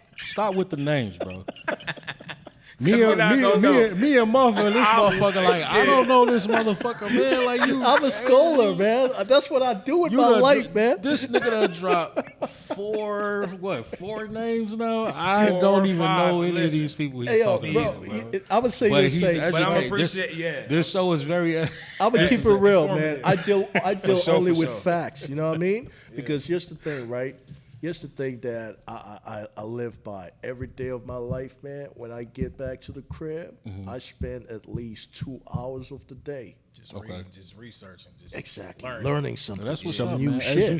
with the names, bro. Me and Muffy and this motherfucker, like, I don't know this motherfucker, man. Like, I'm a scholar, man. That's what I do with my life, man. This nigga done dropped four names now? I don't even know any of these people he's talking about, bro. I'm gonna say this thing, But I'm Hey, appreciate, This show is very... I'm gonna keep it real, man. I deal sure, only for with sure. facts. You know what I mean? Because here's the thing, right? Here's the thing that I live by every day of my life, man. When I get back to the crib, I spend at least 2 hours of the day just reading, just researching, just learning something. That's what's some up, new man. shit. As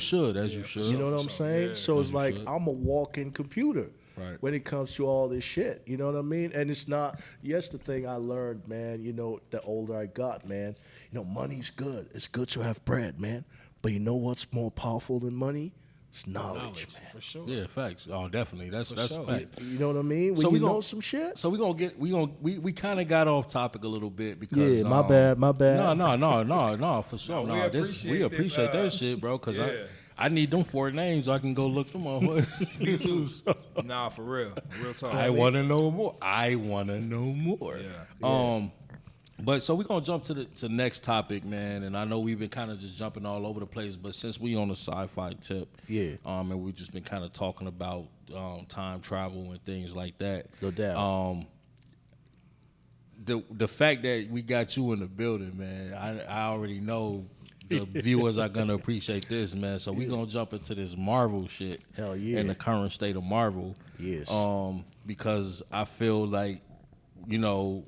you should. You know what I'm saying? So it's like should. I'm a walking computer Right. when it comes to all this shit. You know what I mean? And it's not. Yes, the thing I learned, man. You know, the older I got, man. You know, money's good. It's good to have bread, man. But you know what's more powerful than money? It's knowledge, man. for sure. Yeah, facts. Oh, definitely. That's sure. fact. You know what I mean? When So you we know gon- some shit. So we kind of got off topic a little bit because Yeah, my bad. No, for sure. No, We appreciate that shit, bro. Because I need them 4 names so I can go look them up. Me too. Nah, for real talk. I want to know more. Yeah. But so we're gonna jump to the next topic, man. And I know we've been kind of just jumping all over the place, but since we on the sci-fi tip, and we've just been kind of talking about time travel and things like that. No doubt. The fact that we got you in the building, man, I already know the viewers are gonna appreciate this, man. So we're gonna jump into this Marvel shit. Hell yeah. And the current state of Marvel. Yes. Because I feel like, you know,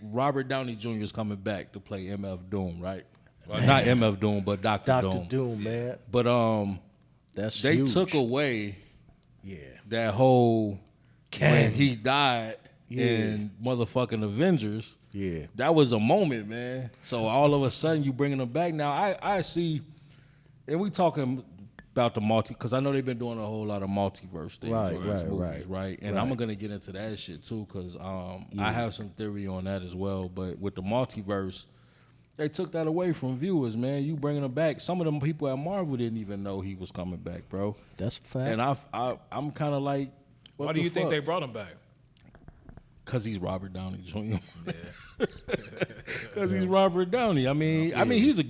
Robert Downey Jr. is coming back to play MF Doom, right? Well, not MF Doom, but Dr. Doom. Dr. Doom, man. But That's they huge. took away Yeah. that whole when he died Yeah. in motherfucking Avengers. Yeah. That was a moment, man. So all of a sudden you bringing them back. Now I see, and we talking about the because I know they've been doing a whole lot of multiverse things, right? And I'm gonna get into that shit too, because I have some theory on that as well. But with the multiverse, they took that away from viewers, man. You bringing them back. Some of them people at Marvel didn't even know he was coming back, bro. That's a fact. And I'm kind of like, Why do you think they brought him back? Because he's Robert Downey Jr. Because he's Robert Downey. I mean, he's a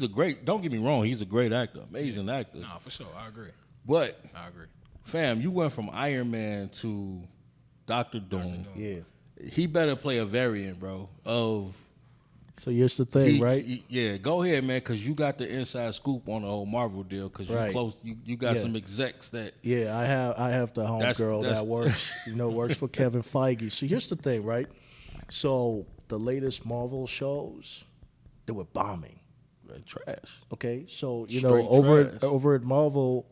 great. Don't get me wrong, he's a great actor, amazing actor. Nah, for sure, I agree. But I agree. fam, you went from Iron Man to Dr. Doom. Yeah. He better play a variant, bro. So here's the thing, right? Yeah, go ahead, man, because you got the inside scoop on the whole Marvel deal. Because you Right. close, you got Yeah. some execs that. Yeah, I have the homegirl that's- that works for Kevin Feige. So here's the thing, right? So the latest Marvel shows, they were bombing. Trash. Okay, so you Straight know trash. over at Marvel,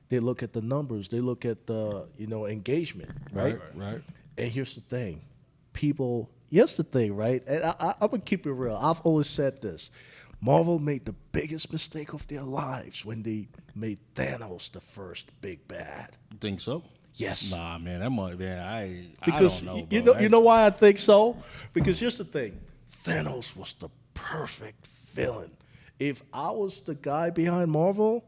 they look at the numbers, they look at the engagement, right? Right. And here's the thing, people. Here's the thing, right? And I'm gonna keep it real. I've always said this. Marvel made the biggest mistake of their lives when they made Thanos the first big bad. You think so? Yes. Nah, man, that might, man. I Because don't know, you bro. know, you know why I think so? Because here's the thing, Thanos was the perfect villain. If I was the guy behind Marvel,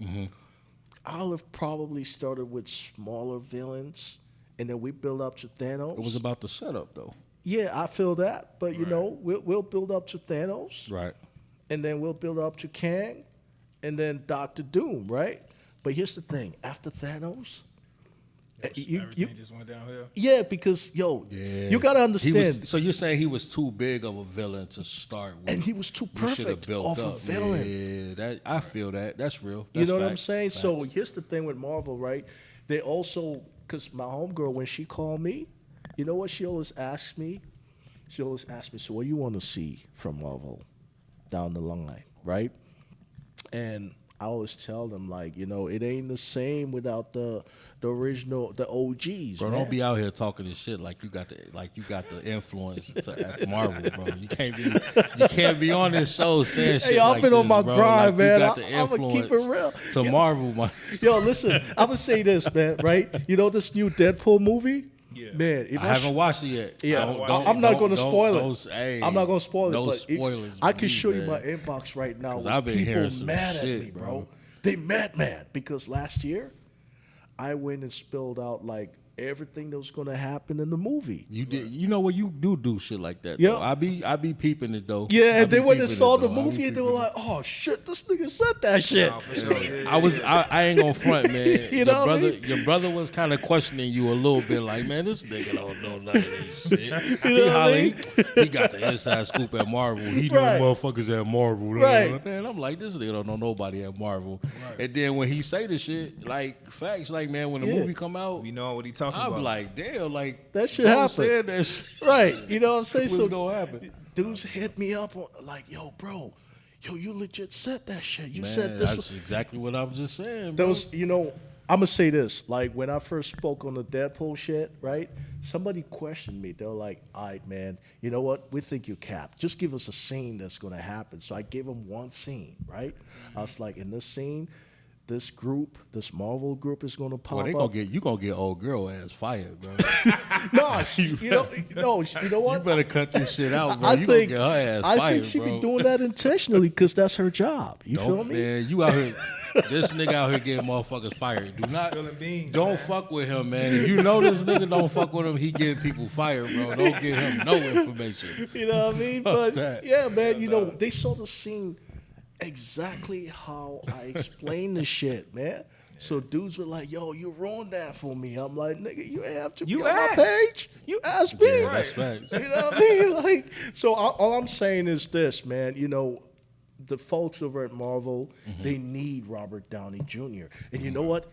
I'll have probably started with smaller villains, and then we build up to Thanos. It was about the setup, though. Yeah, I feel that, but you know, we'll build up to Thanos, Right. and then we'll build up to Kang, and then Doctor Doom, right? But here's the thing: after Thanos, Everything just went downhill. yeah, because you gotta He understand, was, so you're saying he was too big of a villain to start with, and he was too You should have perfect built off a up. villain. Yeah, that I feel that. That's real. You That's know what I'm facts. saying? Facts. So here's the thing with Marvel, right? They also, because my homegirl, when she called me, you know what she always asks me? She always asks me, so what do you want to see from Marvel down the line, right? And I always tell them, like, you know, it ain't the same without the original, the OGs, Bro, man. don't be out here talking this shit like you got the influence at Marvel, bro. You can't be on this show saying shit Hey, I've like been on this, my bro. grind, like man. You got the I'ma keep it influence real. to Marvel, man. Yo, listen, I'm going to say this, man, right? You know this new Deadpool movie? Yeah. Man, if I haven't watched it yet. Yeah, Don't- I'm not don't- going to don't- spoil don't- it. hey, I'm not going to spoil it. no But if- spoilers. I can please, show you man. my inbox right now. 'Cause With I've been people hearing some mad at shit, me, bro. bro. They mad because last year I went and spilled out like everything that was going to happen in the movie. You did, you know what? You do shit like that. Yeah. though. I be peeping it though. Yeah, I and be then when they peeping saw it, the though. I be movie, they were peeping like, "Oh shit, this nigga said that shit." Nah, for sure. Yeah, I ain't gonna front, man. You know what I mean? Your brother was kind of questioning you a little bit, like, man, this nigga don't know none of this shit. You know what I mean? He got the inside scoop at Marvel. He Right. know motherfuckers at Marvel. Right. Man, I'm like, this nigga don't know nobody at Marvel. And then when he say the shit, like facts, like man, when the Yeah. movie come out, We know what he talking I'm about. like, damn, like That shit bro happened. said that shit. Right, you know what I'm saying? What's So gonna happen? dudes hit me up on like, "Yo, bro, you legit said that shit. You Man, said this." that's exactly what I was just saying. There Bro. was, you know, I'm gonna say this. Like when I first spoke on the Deadpool shit, right? Somebody questioned me. They're like, "All right, man, you know what? We think you capped. Just give us a scene that's gonna happen." So I gave them one scene, right? I was like, in this scene, this group, this Marvel group is gonna pop Well, they up. you gonna get old girl ass fired, bro. No, you know You what? better cut this shit out, bro. I you think gonna get her ass I fired, think she bro. be doing that intentionally because that's her job. You feel Don't, me? man, you out here. This nigga out here getting motherfuckers fired. Do not. Spilling beans, Don't man. fuck with him, man. If you know this nigga, don't fuck with him. He getting people fired, bro. Don't give him no information. You know what I mean? Fuck But that. yeah, man, you know, they saw the scene exactly how I explained the shit, man. So dudes were like, "Yo, you ruined that for me." I'm like, "Nigga, you ain't have to You be on my asked. page. You asked me." Yeah, that's facts. You know what I mean? Like, so all I'm saying is this, man. You know, the folks over at Marvel, they need Robert Downey Jr. And you know what?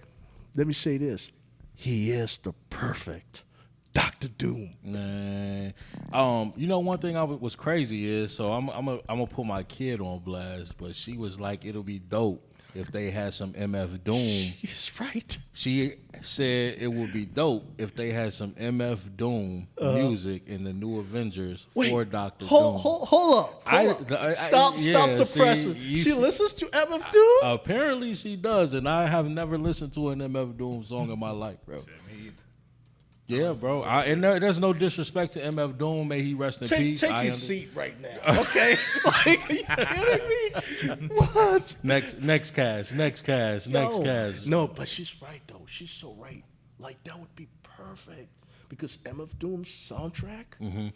Let me say this: he is the perfect Dr. Doom. Man, you know one thing was crazy is so I'm gonna put my kid on blast, but she was like, it'll be dope if they had some MF Doom. He's right. She said it would be dope if they had some MF Doom music in the new Avengers for Dr. Doom. Hold up. Stop the see, pressing. you She see- listens to MF Doom? Apparently she does, and I have never listened to an MF Doom song in my life, bro. Me either. Yeah, bro. And there's no disrespect to MF Doom. May he rest in peace. Take your seat right now, okay? Like, are you kidding me? What? Next cast. No, but she's right, though. She's so right. Like, that would be perfect. Because MF Doom's soundtrack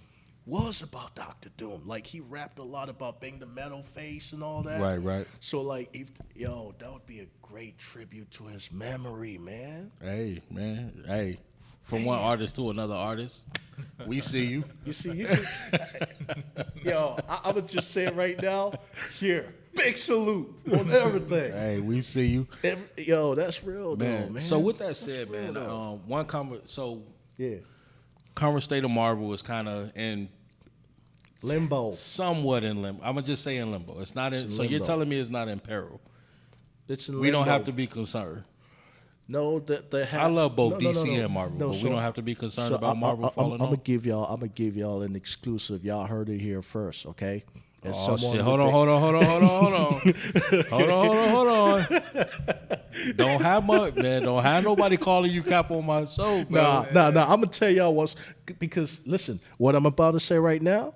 was about Dr. Doom. Like, he rapped a lot about being the metal face and all that. Right. So, like, that would be a great tribute to his memory, man. Hey, man. Hey. From one artist to another artist. We see you. You see, I'm going to just say it right now. Here, big salute on everything. Hey, we see you. That's real, though, man. So with that said, real, man, though. Yeah. Current State of Marvel is kind of in Limbo. somewhat in limbo. I'm gonna just say in limbo. It's not in. It's So you're limbo. telling me it's not in peril. It's in We don't limbo. have to be concerned. No, I love both no, DC no. and Marvel, No, but so- we don't have to be concerned so about Marvel falling I'm off. gonna give y'all an exclusive. Y'all heard it here first, okay? As Oh someone shit! with Hold on. Don't have much, man. Don't have nobody calling you cap on my show, bro. Nah. I'm gonna tell y'all what's because listen, what I'm about to say right now,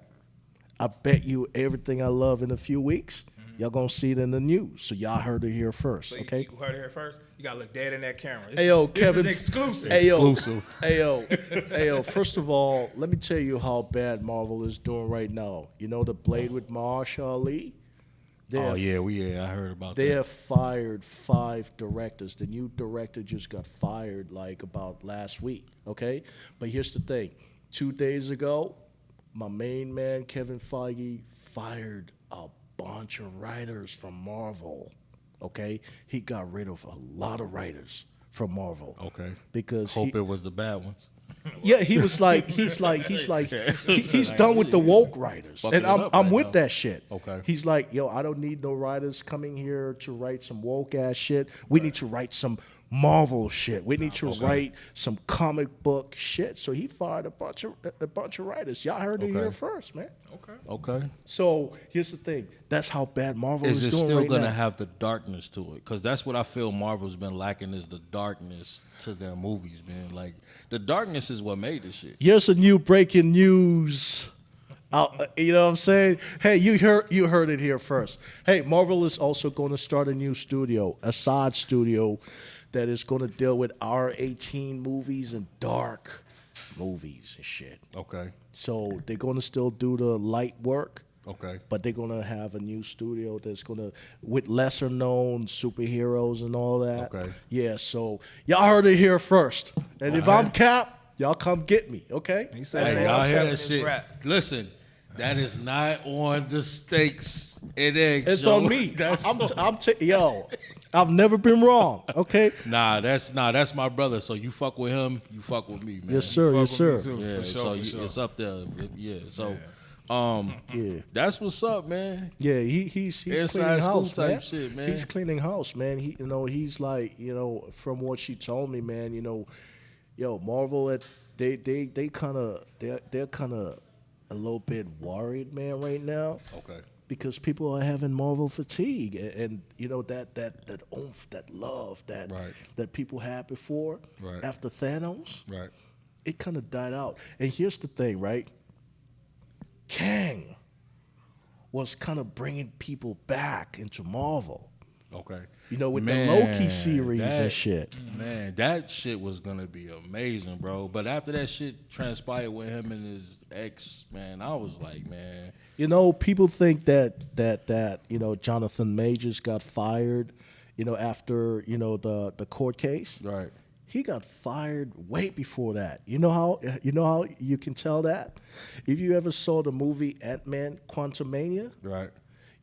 I bet you everything I love in a few weeks, Y'all gonna see it in the news. So y'all heard it here first, So okay? you heard it here first. You gotta look dead in that camera. This Hey yo, is, Kevin. This is exclusive. Hey yo, Exclusive. hey yo. First of all, let me tell you how bad Marvel is doing right now. You know the Blade with Mahershala Ali? Oh yeah, I heard about They that. have fired 5 directors. The new director just got fired like about last week, okay? But here's the thing. 2 days ago, my main man, Kevin Feige, fired a bunch of writers from Marvel, okay? He got rid of a lot of writers from Marvel. Okay. Because Hope it was the bad ones. yeah, he's done with the woke writers, Fucking and it I'm up I'm right with now. that shit. Okay. He's like, yo, I don't need no writers coming here to write some woke ass shit. We need to write some Marvel shit. We need to write some comic book shit. So he fired a bunch of writers. Y'all heard it here first, man. Okay. So here's the thing. That's how bad Marvel Is is it doing still right gonna now. have the darkness to it? Because that's what I feel Marvel's been lacking is the darkness to their movies, man. Like the darkness is what made this shit. Here's a new breaking news. You know what I'm saying? Hey, you heard it here first. Hey, Marvel is also going to start a new studio, a side studio, that is going to deal with R18 movies and dark movies and shit. Okay. So they're going to still do the light work, Okay. but they're going to have a new studio that's going to, with lesser known superheroes and all that. Okay. Yeah, so y'all heard it here first. And if I'm Cap, y'all come get me, okay? He said, Hey, "Hey, y'all I'm hear tapping that this shit? rap." Listen, that is not on the steaks and eggs. It's yo. on me. That's Yo, I've never been wrong, okay? that's my brother. So you fuck with him, you fuck with me, man. Yes, sir. Fuck Yes, with sir. me too, Yeah, for sure, so for sure. it's up there. Yeah. So, Yeah. that's what's up, man. Yeah, he's Inside cleaning school house, type man. shit, man. He's cleaning house, man. He's like, from what she told me, man, Marvel they're kind of a little bit worried, man, right now. Okay. Because people are having Marvel fatigue, and that oomph, that love Right. that people had before, Right. after Thanos, Right. it kind of died out. And here's the thing, right? Kang was kind of bringing people back into Marvel. Okay. With Man, the Loki series that- and shit. Man, that shit was gonna be amazing, bro. But after that shit transpired with him and his ex, man, I was like, man. People think that Jonathan Majors got fired, after the court case. Right. He got fired way before that. You know how you can tell that? If you ever saw the movie Ant-Man Quantumania, Right.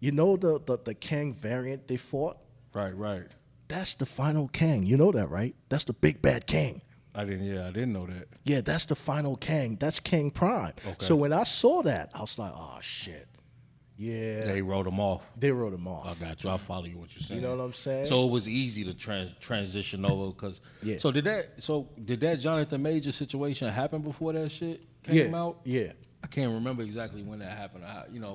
the Kang variant they fought? Right. That's the final Kang. You know that, right? That's the big bad Kang. I didn't know that. Yeah, that's the final Kang. That's Kang Prime. Okay. So when I saw that, I was like, oh, shit. Yeah. They wrote him off. They wrote him off. I got you. I follow you. What you're saying. You know what I'm saying? So it was easy to transition over because. Yeah. So did that Jonathan Major situation happen before that shit came out? Yeah. I can't remember exactly when that happened.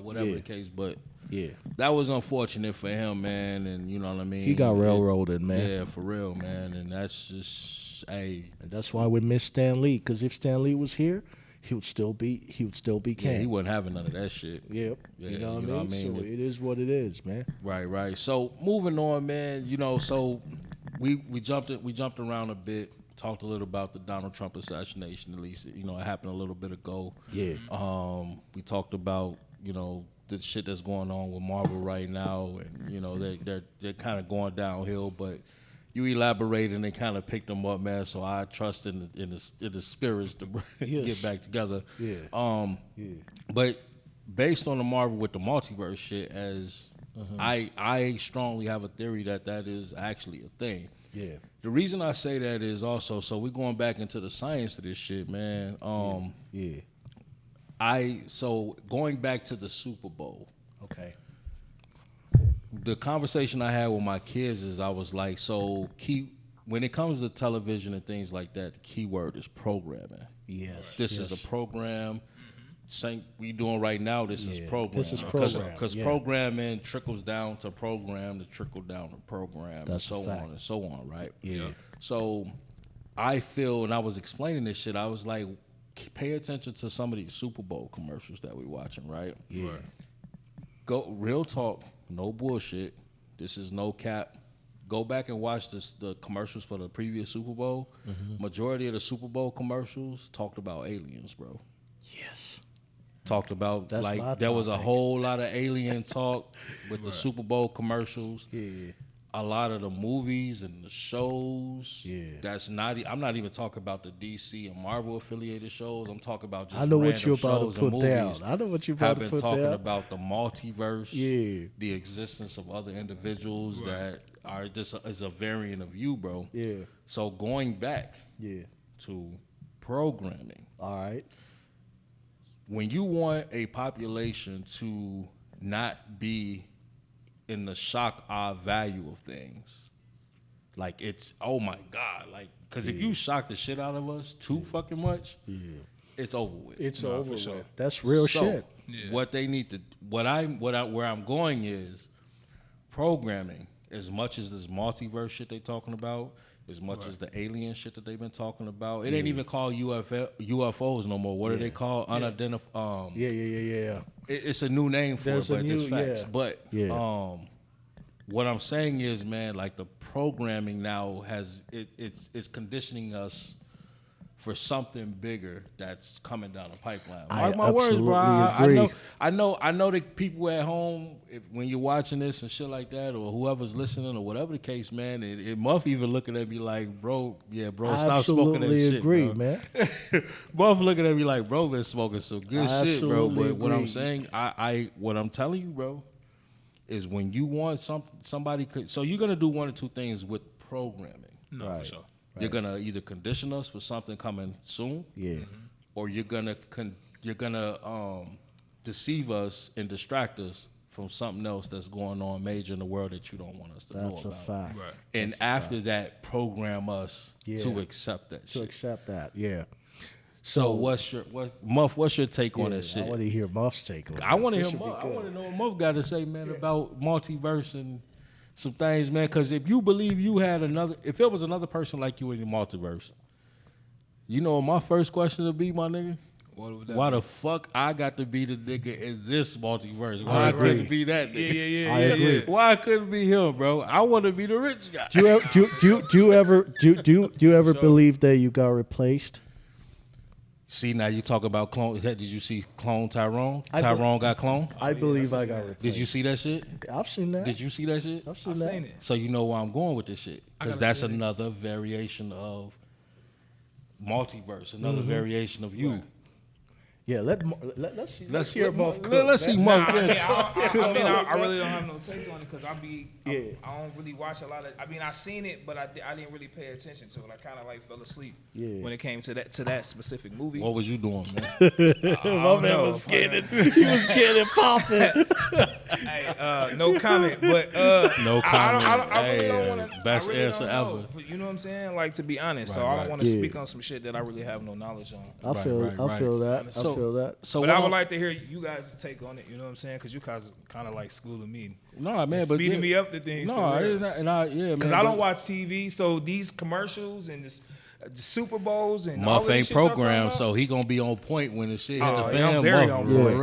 Whatever Yeah. the case, but Yeah. that was unfortunate for him, man. And you know what I mean. He got railroaded, man. Yeah, for real, man. And that's just And that's why we miss Stan Lee, because if Stan Lee was here, he would still be Yeah, Kang. he wasn't having none of that shit. Yep. Yeah, you know what I mean? So If- it is what it is, man. Right. So moving on, man. So we jumped around a bit, talked a little about the Donald Trump assassination. At least it happened a little bit ago. Yeah. We talked about the shit that's going on with Marvel right now, and they're kind of going downhill, but. You elaborated and they kind of picked them up, man. So I trust in the spirits to Yes. get back together. Yeah. But based on the Marvel with the multiverse shit, as I strongly have a theory that is actually a thing. Yeah. The reason I say that is also, so we're going back into the science of this shit, man. Yeah. So going back to the Super Bowl, Okay. the conversation I had with my kids is I was like, when it comes to television and things like that, the key word is programming. Yes. This is a program. Same we doing right now. This is program. This is program, Because yeah. programming trickles down to program to trickle down to program, That's a and so fact. on and so on, right? Yeah. So I feel, and I was explaining this shit, I was like, pay attention to some of these Super Bowl commercials that we're watching, right? Yeah. Go real talk, no bullshit. This is no cap. Go back and watch the commercials for the previous Super Bowl. Majority of the Super Bowl commercials talked about aliens, bro. Yes. Talked about That's my like there was a topic. whole lot of alien talk with the Super Bowl commercials. Yeah. A lot of the movies and the shows. Yeah. That's not. I'm not even talking about the DC and Marvel affiliated shows. I'm talking about just I know what random you're about shows to put and down. movies. I know what you're Have about to been put talking down. about the multiverse. Yeah. The existence of other individuals that are just is a variant of you, bro. Yeah. So going back Yeah. to programming, All right. when you want a population to not be in the shock value of things, like it's oh my god, like because if you shock the shit out of us too fucking much, it's over with. It's No, over for sure. with. That's real So, shit. Yeah. what they need to, where I'm going is programming. As much as this multiverse shit they talking about, as much as the alien shit that they've been talking about, it ain't even called UFOs no more. What are they called? Unidentified. Yeah. It's a new name for There's it, a but new- it's facts. yeah. But Yeah. what I'm saying is, man, like the programming now has it's conditioning us for something bigger that's coming down the pipeline. I Mark my words, bro. absolutely agree. I know that people at home, when you're watching this and shit like that, or whoever's listening, or whatever the case, man, it Muff even looking at me like, bro, stop smoking that Absolutely shit, agree, bro. man. Muff looking at me like, bro, been smoking some good I shit, bro. absolutely But what I'm agree. saying, what I'm telling you, bro, is when you want somebody could, so you're gonna do one or two things with programming. No, Right. for sure. You're gonna either condition us for something coming soon, Yeah. or you're gonna deceive us and distract us from something else that's going on major in the world that you don't want us to know That's a about. fact. Right. And after that, program us Yeah. to accept that To shit. accept that. Yeah. So what's your take on that I shit? want to hear Muff's take on I want to this. hear This should Muff. be I good. want to know what Muff got to say, man, about multiverse and some things, man. Because if you believe you had if it was another person like you in the multiverse, you know what my first question would be, my nigga? What would that Why be? the fuck I got to be the nigga in this multiverse? Why I I agree. couldn't be that nigga? Yeah. I agree. Why I couldn't be him, bro? I want to be the rich guy. Do you ever believe that you got replaced? See, now you talk about clone. Did you see Clone Tyrone? I Tyrone got cloned. I believe I got replaced. Did you see that shit? I've seen that. Did you see that shit? I've seen I've that. seen it. So you know where I'm going with this shit, because gotta that's see it. another variation of multiverse, another Mm-hmm. variation of you. Yeah, let's see. Let's hear Muff cook. Let's see Muff. I Yeah. I really don't have no take on it because I don't really watch a lot of. I mean, I seen it, but I didn't really pay attention to it. I kind of like fell asleep when it came to that specific movie. What was you doing, man? My man was getting he was getting popping. Hey, no comment, but No comment. I really Hey, don't want to. best I really answer don't know. ever. You know what I'm saying? Like, to be honest, so Right, I right. don't want to Yeah. speak on some shit that I really have no knowledge on. I feel that. I So- feel that. So But what I would I'm- like to hear you guys' take on it. You know what I'm saying? Because you guys kind of like schooling me, No, man, but speeding me up to things. No, for real. yeah, Because man, I but don't watch TV, so these commercials and the Super Bowls and all Muff of this ain't shit y'all talking programmed, about, so he gonna be on point when the shit hit Oh, the yeah, I'm fan. very Muff on point.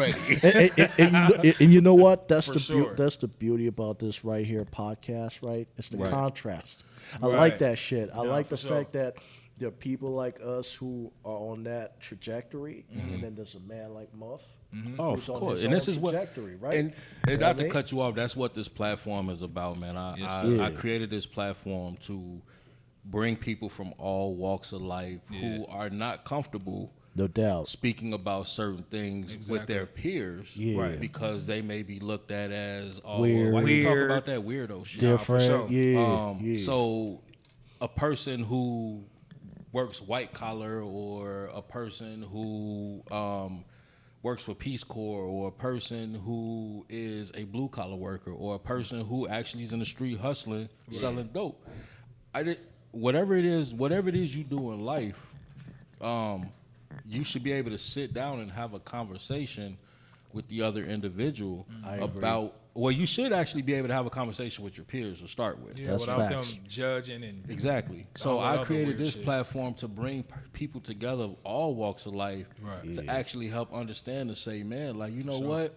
ready. And you know what? That's For the sure. that's the beauty about this right here podcast, right? It's the Right. contrast. I Right. like that shit. I Yeah, like for the sure. fact that there are people like us who are on that trajectory, and then there's a man like Muff. Oh, who's of on course. his And this own is what, trajectory, right? and You know not what I to mean? cut you off, that's what this platform is about, man. Yes, I created this platform to bring people from all walks of life who are not comfortable No doubt. speaking about certain things with their peers, Yeah. Right. because they may be looked at as, oh, Weird. why you talk Weird. about that weirdo shit? Different. sure. Yeah. So a person who works white collar, or a person who works for Peace Corps, or a person who is a blue collar worker, or a person who actually is in the street hustling, selling dope. Whatever it is you do in life, you should be able to sit down and have a conversation with the other individual about. Well, you should actually be able to have a conversation with your peers to start with. Yeah, That's without facts. them judging and Exactly. So all that I other created weird this shit. platform to bring people together of all walks of life Right. to actually help understand and say, man, like, you know what?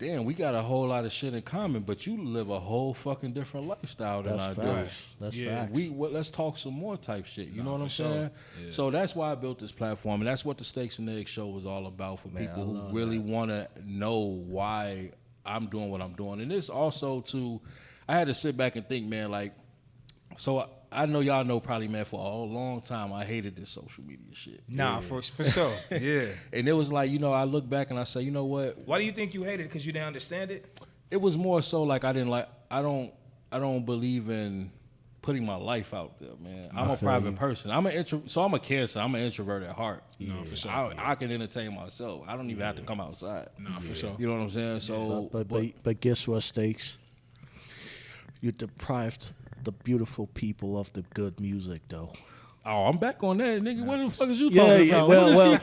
damn, we got a whole lot of shit in common, but you live a whole fucking different lifestyle than I That's do. facts. That's facts. Let's talk some more type shit. You know what I'm for sure. saying? Yeah. So that's why I built this platform, and that's what the Steaks and Eggs show was all about for people who really want to know why I'm doing what I'm doing. And this also I had to sit back and think, man, like, so I know y'all know probably, man, for a long time I hated this social media shit. Nah, for sure. Yeah. And it was like, I look back and I say, you know what? Why do you think you hated it? Because you didn't understand it? It was more so like I don't believe in putting my life out there, man. I'm a private person. I'm a Cancer. I'm an introvert at heart. No, for sure. I can entertain myself. I don't even have to come outside. Nah, for sure. You know what I'm saying? So, But guess what, Steaks? You deprived the beautiful people of the good music, though. oh, I'm back on that, nigga. What the fuck is you Yeah, talking yeah, about?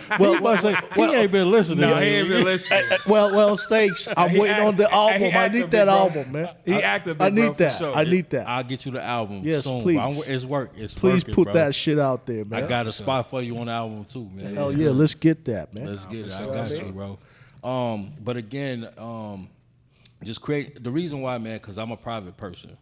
well, He ain't been listening. No, man. he ain't been listening. Well, Steaks, I'm He waiting on the active, album. I need that album, man. He active, I bro, need for that. sure. I need that. I'll get you the album Yes, soon. please. But it's work. It's Please working, put bro. that shit out there, man. I got a spot for you on the album too, man. Hell yeah, let's get that, man. Let's get it. I sure. got you, bro. But again, just create the reason why, man, because I'm a private person.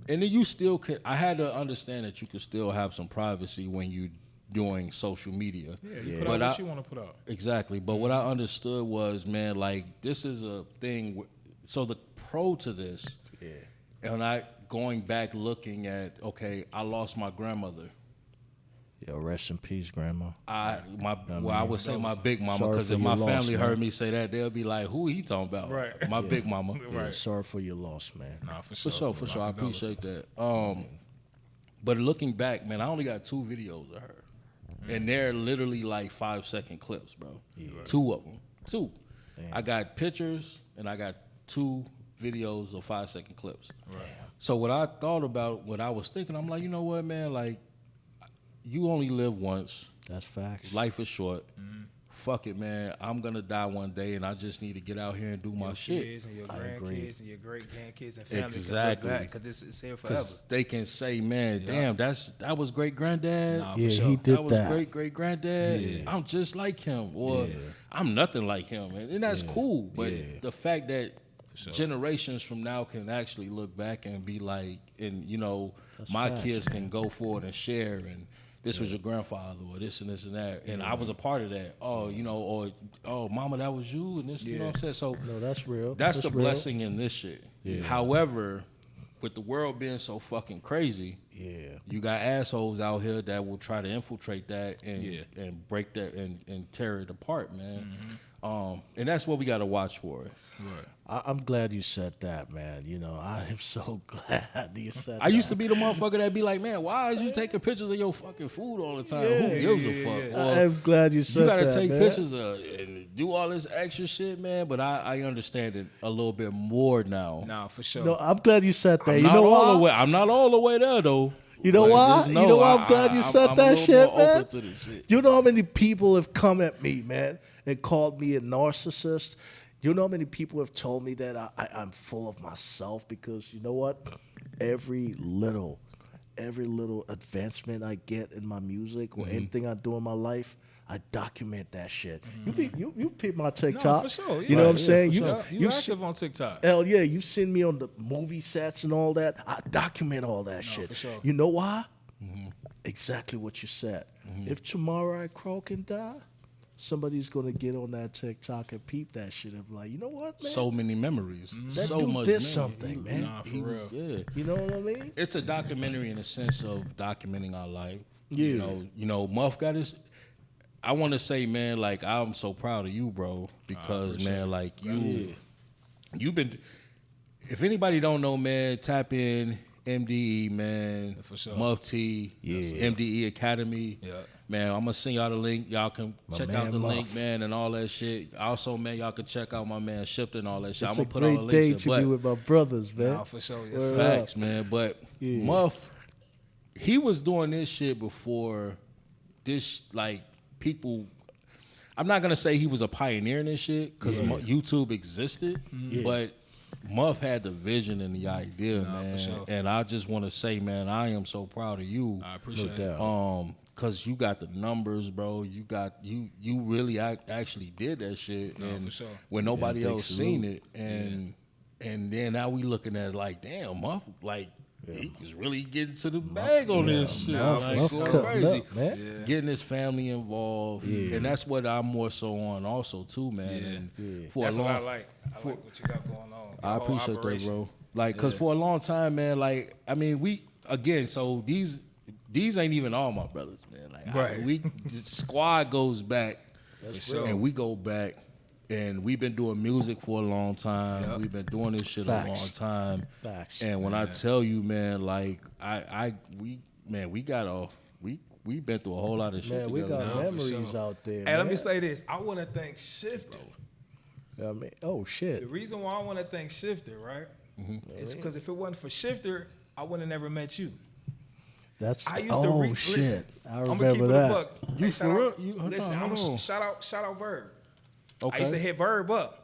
And then you still can. I had to understand that you could still have some privacy when you doing social media. Yeah, you put out what you want to put out. Exactly. But what I understood was, man, like this is a thing. So the pro to this, and I going back looking at, okay, I lost my grandmother. Yo, rest in peace, Grandma. I would say my big mama, Sorry because for if your my loss, family man. heard me say that, they'll be like, "Who he talking about?" Right. My big mama. Yeah, sorry for your loss, man. Nah, for For sure. sure. I appreciate that. But looking back, man, I only got 2 videos of her, and they're literally like 5-second clips, bro. 2 of them. 2. I got pictures and I got 2 videos of 5-second clips. Right. So what I thought about, what I was thinking, I'm like, you know what, man, like you only live once. That's facts. Life is short. Fuck it, man. I'm gonna die one day, and I just need to get out here and do my shit. Kids and your agree. grandkids and your great grandkids and family Exactly. can look back because it's here forever. Because they can say, man, damn, that was great granddad. Nah, Yeah, for sure. he did That was that. great granddad. Yeah. I'm just like him, or I'm nothing like him, and that's cool. But the fact that generations from now can actually look back and be like, and my facts, kids can go forward and share, and this was your grandfather, or this and this and that, and I was a part of that. Oh, or mama, that was you, and this, you know what I'm saying? So No, that's real. that's the real. blessing in this shit. However, with the world being so fucking crazy, you got assholes out here that will try to infiltrate that and break that and tear it apart, man. And that's what we got to watch for. Right. I'm glad you said that, man. I am so glad you said that. I used to be the motherfucker that be like, man, why is you taking pictures of your fucking food all the time? Who gives a fuck? Or I'm glad you said you that, gotta take man. pictures and do all this extra shit, man. But I understand it a little bit more now. Nah, for sure. No, I'm glad you said that. I'm You not know all why? the way. I'm not all the way there though. You know But why? just You know why I'm glad you said I'm a that little shit, more man? open to this shit. You know how many people have come at me, man, and called me a narcissist? You know how many people have told me that I'm full of myself? Because you know what? Every little advancement I get in my music or anything I do in my life, I document that shit. You peep my TikTok. No, for sure. You know what I'm saying? You You've active on TikTok. Hell yeah, you've seen me on the movie sets and all that. I document all that shit. for sure. You know why? Exactly what you said. If tomorrow I croak and die, somebody's gonna get on that TikTok and peep that shit and be like, you know what, man? So many memories. That So dude much did memory. something, man. Nah, for real. Yeah. You know what I mean? It's a documentary in the sense of documenting our life. Yeah. You know, Muff got his. I want to say, man, like I'm so proud of you, bro, because man, like you've been. If anybody don't know, man, tap in MDE, man, For sure. Muffti, MDE Academy. Yeah. Man, I'm gonna send y'all the link. Y'all can check out man the Muff. link, man, and all that shit. Also, man, y'all can check out my man Shifter and all that shit. It's I'm a gonna put all the great links day in. to be with my brothers, man. Nah, for sure. Yes, Word sir. Facts, man. But Muff, he was doing this shit before this, like, people. I'm not gonna say he was a pioneer in this shit because YouTube existed, but Muff had the vision and the idea, man. for sure. And I just want to say, man, I am so proud of you. I appreciate it. Cause you got the numbers, bro. You really actually did that shit, and for sure. when nobody big else seen it, and then now we looking at it like, damn, Muff, like he was really getting to the bag on this shit, like, Muff going cutting crazy, up, man. getting his family involved, and that's what I'm more so on, also too, man. And for That's a long, what I like. I like what you got going on. The I whole appreciate operation. that, bro. Like, cause for a long time, man, like, I mean, we again, so these ain't even all my brothers, man. Like, Right. the squad goes back, sure. and we go back, and we've been doing music for a long time. Yep. We've been doing this shit Facts. a long time. Facts. And when I tell you, man, like, we been through a whole lot of shit Man, we together. got man. memories sure. out there. Hey, let me man. say this. I want to thank Shifter. I mean, oh The shit. reason why I want to thank Shifter, right, is because if it wasn't for Shifter, I would have never met you. That's I used to reach. shit. Listen, I I'm gonna remember keep it that. a buck. You Hey, for shout real? out- You- hold listen, on, I'm hold gonna on. shout out Verb. Okay. I used to hit Verb up.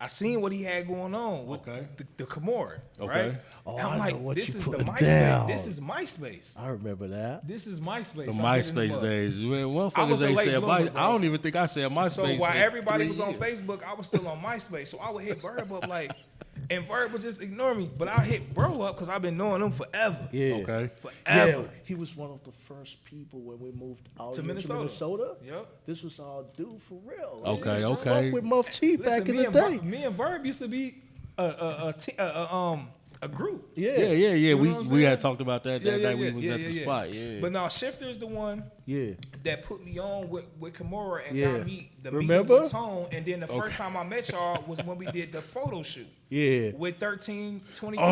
I seen what he had going on with Okay. the Kimura, Okay. right? Oh, And I'm I know like, what this you is the put MySpace. down. This is MySpace. I remember that. This is MySpace. The I'm hitting them MySpace up. days. Man, I motherfuckers was a ain't late said bloomer, My. bro. I don't even think I said MySpace. So while in everybody 3 was on years. Facebook, I was still on MySpace. So I would hit Verb up like, and Verb would just ignore me. But I hit Bro up because I've been knowing him forever. Yeah. Okay. Forever. Yeah, he was one of the first people when we moved out To here Minnesota. Yep. This was our dude for real. Okay, He used to okay. fuck with Muffty back Listen, in me the and day. Me and Verb used to be a group. Yeah. You know We what I'm we saying? had talked about that night we was at the spot. Yeah. But now Shifter's the one Yeah. that put me on with Kimura and Yeah. got me the Remember? meeting with Tone. And then the first time I met y'all was when we did the photo shoot Yeah. with 1323.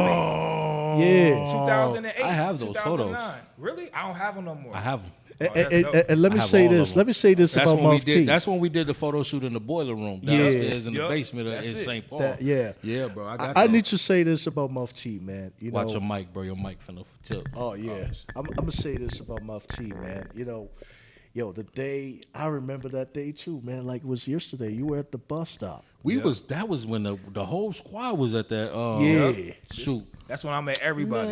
Yeah. 2008. I have those 2009. Really? I don't have them no more. I have them. And, dope. and let me I have say all of this. them. Let me say this That's about when we Muffty. did. That's when we did the photo shoot in the boiler room Yeah. downstairs in the Yup. basement in That's it. St. Paul. Yeah. Yeah, bro. I got. I those. need to say this about Muffty, man. You Watch know, your mic, bro. Your mic finna tip. Oh yeah, I'm gonna say this about Muffty, man. You know, yo, the day I remember that day too, man. Like it was yesterday. You were at the bus stop. That was when the whole squad was at that Yeah. shoot. That's when I met everybody.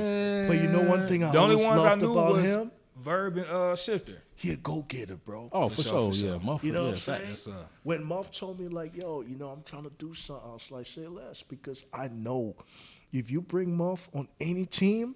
But you know one thing I The only always ones I loved knew about was him, Verb and Shifter. he a go getter, bro. Oh, for sure. for Yeah, sure. Muffed. You know yeah, what I'm saying? Yes, sir. When Muff told me like, yo, you know, I'm trying to do something, I was like, say less, because I know if you bring Muff on any team,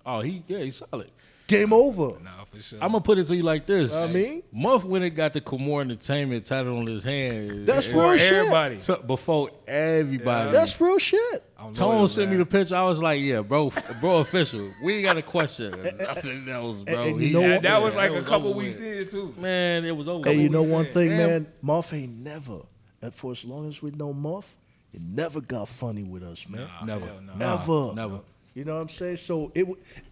Oh, he's solid. game over. Nah, for sure. I'm gonna put it to you like this. I mean? Muff when it got the Kimura Entertainment tatted on his hand. That's it- real shit. everybody. So- before everybody. That's real shit. I'm Tone loyal, sent me man. the picture. I was like, yeah, bro official. We ain't got a question. Nothing else, bro. and you know what? That was Yeah, like it a was couple over weeks with. in too. Man, it was over. Hey, you with. know we one said. thing, Yeah. man? Muff ain't never, and for as long as we know Muff, it never got funny with us, man. Never. Hell no. Never. Never. You know what I'm saying? So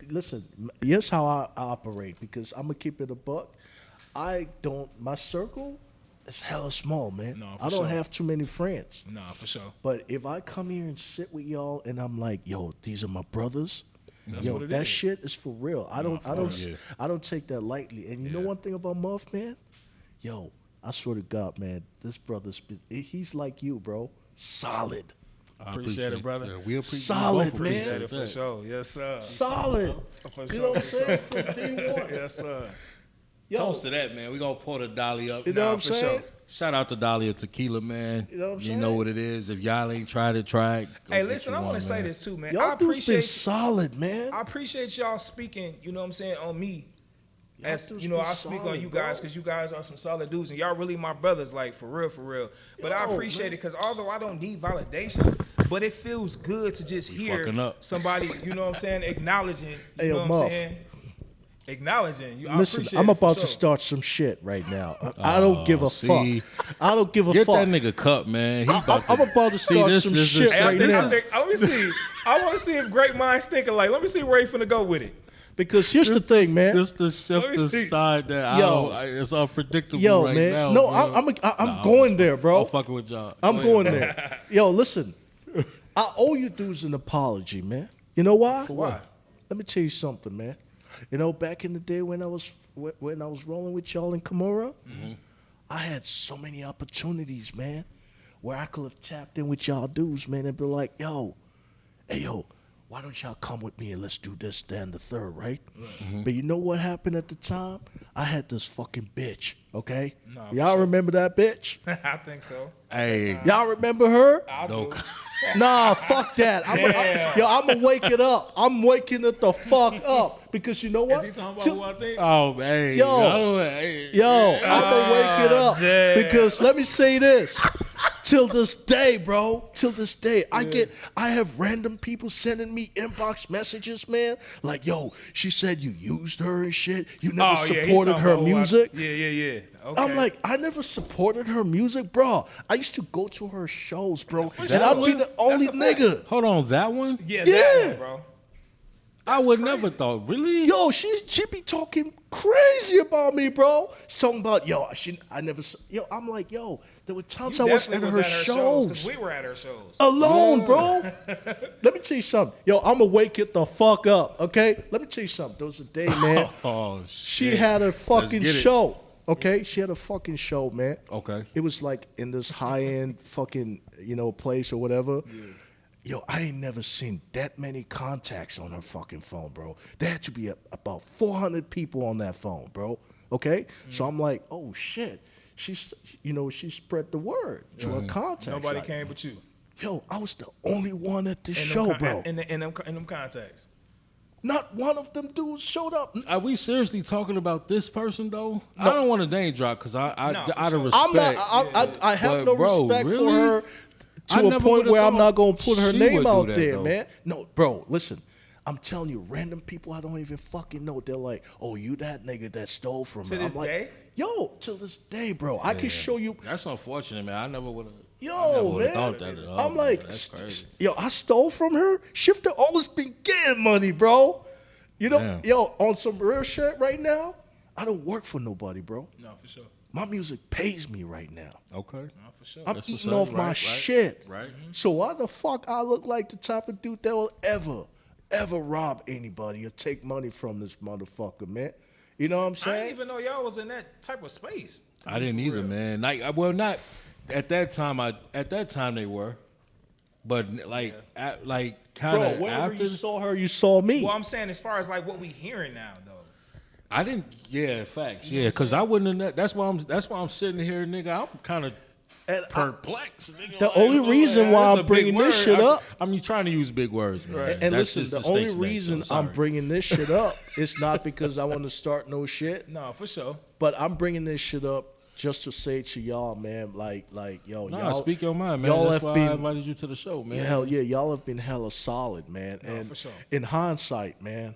listen, here's how I operate, because I'm gonna keep it a buck. My circle is hella small, man. No, for I don't sure. have too many friends. Nah, for sure. But if I come here and sit with y'all and I'm like, yo, these are my brothers. That's Yo, what it that is. shit is for real. I don't take that lightly. And you know Yeah. one thing about Muff, man? Yo, I swear to God, man, this he's like you, bro. Solid. I Appreciate it, brother. Yeah, we appreciate Solid, both man. Appreciate it appreciate for that. sure. Yes, sir. Solid. For You sure, know what I'm for saying? From D1. Yes, sir. Yo, Toast to that, man. We gonna pour the dolly up. you know what I'm for saying? sure. Shout out to Dolly of Tequila, man. You know what I'm You saying? know what it is. If y'all ain't tried it, try it. Go Hey, get listen, you I want one, to say man. this too, man. Y'all I dudes been appreciate solid, man. I appreciate y'all speaking, you know what I'm saying, on me. Y'all As dudes you know, been I speak solid, on you guys bro. because you guys are some solid dudes and y'all really my brothers, like for real, for real. But I Yo, appreciate man. it because although I don't need validation, but it feels good to just hear fucking up. somebody, you know what I'm saying, acknowledging, you Hey, yo, know what I'm Muff. saying? Acknowledging you. I Listen, appreciate I'm it, for about to sure. start some shit right now. I don't give a see. fuck. I don't give a Get fuck. that nigga cup, man. He I'm about to see start this, some this, shit this, right Hey, now. let me see. I want to see if great minds think alike. Let me see where he finna go with it. Because here's the thing, man. This the shift Let me the see. side that Yo. it's unpredictable Yo, right man. now. No, bro. I'm going there, bro. I'm fucking with y'all. I'm Go going ahead, there. Yo, listen. I owe you dudes an apology, man. You know why? Why? Let me tell you something, man. You know, back in the day when I was rolling with y'all in Kimura, I had so many opportunities, man. where I could have tapped in with y'all dudes, man, and be like, yo, hey, yo, why don't y'all come with me and let's do this, then the third, right? Mm-hmm. But you know what happened at the time? I had this fucking bitch, okay? No, y'all remember that bitch? I think so. Hey, Y'all remember her? I no. do. Nah, fuck that. I'm gonna wake it up. I'm waking it the fuck up because you know what? Is he talking about who I think? Oh, man. Yo, I'm gonna wake it up because let me say this. Till this day, bro. Till this day, I have random people sending me inbox messages, man. Like, yo, she said you used her and shit. You never supported her music. Yeah. Okay. I'm like, I never supported her music, bro. I used to go to her shows, bro, and I'd be the only nigga. Hold on, that one? Yeah, that one, bro. I would never thought, really? Yo, she be talking crazy about me, bro. She's talking about, I'm like, yo, there were times I was at her shows. Because we were at her shows. Alone, bro. Let me tell you something. Yo, I'm going to wake it the fuck up, okay? Let me tell you something. There was a day, man. Oh, shit. She had a fucking show, okay? She had a fucking show, man. Okay. It was like in this high-end fucking, place or whatever. Yeah. Yo, I ain't never seen that many contacts on her fucking phone, bro. There had to be about 400 people on that phone, bro. Okay? So I'm like, oh, shit. She spread the word to her contacts. Nobody came but you. Yo, I was the only one at this show, bro. In them contacts. Not one of them dudes showed up. Are we seriously talking about this person, though? No. I don't want to name drop because out of respect. I have no respect really? for her. To a point where I'm not going to put her name out there, though. man. No, bro, listen. I'm telling you, random people I don't even fucking know. They're like, oh, you that nigga that stole from me. To this day? Like, yo, till this day, bro. I can show you. That's unfortunate, man. I never would have. Yo, man. Thought that at all, I'm like, that's crazy. Yo, I stole from her. Shifter always been getting money, bro. You know, Damn. yo, on some real shit right now, I don't work for nobody, bro. No, for sure. My music pays me right now. Okay. No, for sure. I'm eating off my shit. Right. So why the fuck I look like the type of dude that will ever rob anybody or take money from this motherfucker, man? You know what I'm I saying? didn't even know y'all was in that type of space. I didn't either, man. Like, well, not at that time. At that time they were, but like kind Bro, of whenever after you saw her, you saw me. Well, I'm saying as far as like what we hearing now, though. I didn't. Yeah, facts. Yeah, because I wouldn't have. That's why I'm sitting here, nigga. I'm kind of perplexed. Nigga. The only reason why I'm bringing this shit up. I'm trying to use big words, man. And That's listen, just the only stakes reason next, so I'm bringing this shit up is not because I want to start no shit, No, for sure. but I'm bringing this shit up just to say to y'all, man, like, yo, Nah, y'all speak your mind, man. y'all That's have why I been- invited you to the show, man. hell yeah, y'all have been hella solid, man. No, And for sure. in hindsight, man,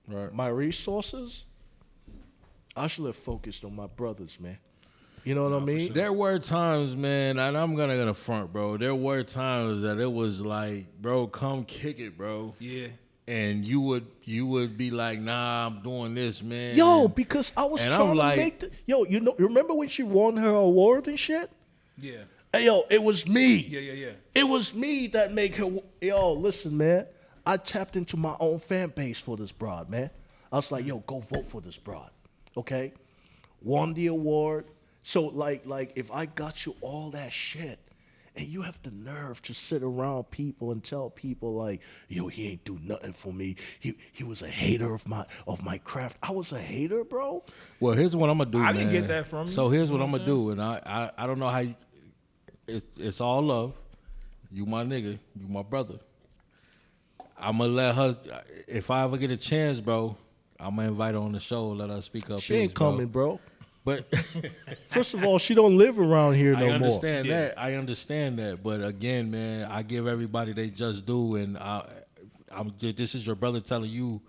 Right. my resources, I should have focused on my brothers, man. You know what I mean? There were times, man, and I'm gonna front, bro. There were times that it was like, bro, come kick it, bro. Yeah. And you would be like, nah, I'm doing this, man. Yo, because I was and trying I'm like, to make you remember when she won her award and shit? Yeah. Hey, yo, it was me. Yeah. It was me that made her. Yo, listen, man. I tapped into my own fan base for this broad, man. I was like, yo, go vote for this broad. Okay? Won the award. So, like, if I got you all that shit, and you have the nerve to sit around people and tell people like, yo, he ain't do nothing for me. He was a hater of my craft. I was a hater, bro. well, here's what I'm gonna do, I man. didn't get that from you. So here's what You know I'm what gonna do, and I don't know how. It's all love. You my nigga. You my brother. I'm gonna let her. If I ever get a chance, bro, I'm gonna invite her on the show. Let her speak up. She ain't coming, bro. But First of all, she don't live around here no I more. understand that. I understand that. But again, man, I give everybody they just do, and this is your brother telling you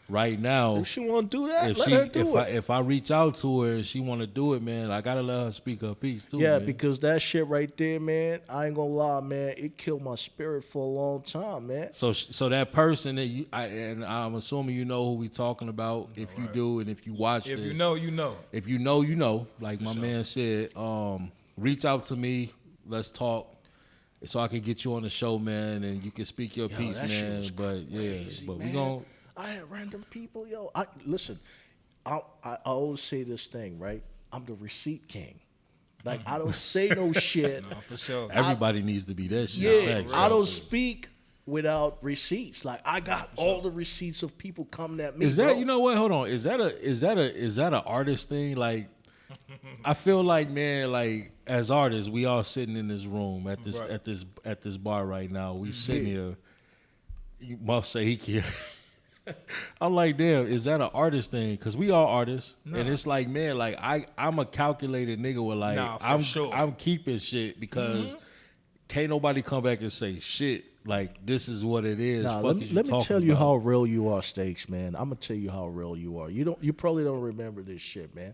right now. If she want to do that, If let she, her do it. if I reach out to her and she want to do it, man, I gotta let her speak her piece too. Yeah, man. because that shit right there, man, I ain't gonna lie, man, it killed my spirit for a long time, man. So that person that and I'm assuming you know who we talking about. If you do, and if you watch If this, you know, you know. If you know, you know. Like my man said, reach out to me. Let's talk. So I can get you on the show, man, and you can speak your piece, that shit man. was But crazy, but man. we gon' I had random people, yo. I always say this thing, right? I'm the receipt king. Like, I don't say no shit. No, for sure. Everybody needs to be that shit. Yeah, Facts, I bro. don't speak without receipts. Like, I got all the receipts of people coming at me. Is that bro. you know what? Hold on. Is that an artist thing? Like, I feel like, man, like as artists, we all sitting in this room at this bar right now. We sitting here. You must say he can't. I'm like, damn, is that an artist thing? Because we all artists, and it's like, man, like I'm a calculated nigga with like, I'm keeping shit because can't nobody come back and say shit like this is what it is. Nah, Fuck let me tell you about? how real you are, Stakes, man. I'm gonna tell you how real you are. You probably don't remember this shit, man.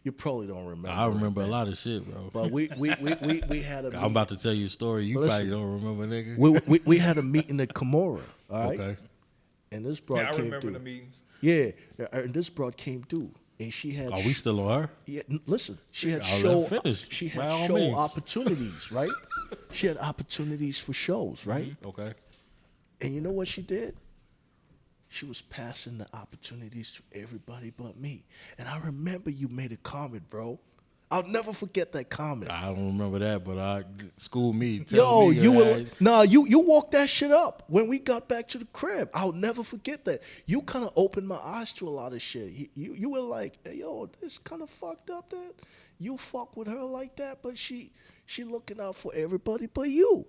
You probably don't remember. I remember a lot of shit, bro. But we had a I'm about to tell you a story. You probably don't remember, nigga. we had a meeting at Kimura, all right? Okay. And this broad Yeah, I came remember through. the meetings. Yeah, and this broad came through, and she had. Are we still on her? Yeah, listen. She had I'll show. let her finish, She by had all show means. opportunities, right? She had opportunities for shows, right? Okay. And you know what she did? She was passing the opportunities to everybody but me. And I remember you made a comment, bro. I'll never forget that comment. I don't remember that, but school me. Yo, Me, you were guys. you walked that shit up when we got back to the crib. I'll never forget that. You kind of opened my eyes to a lot of shit. You were like, hey, yo, this kind of fucked up that you fuck with her like that, but she looking out for everybody but you.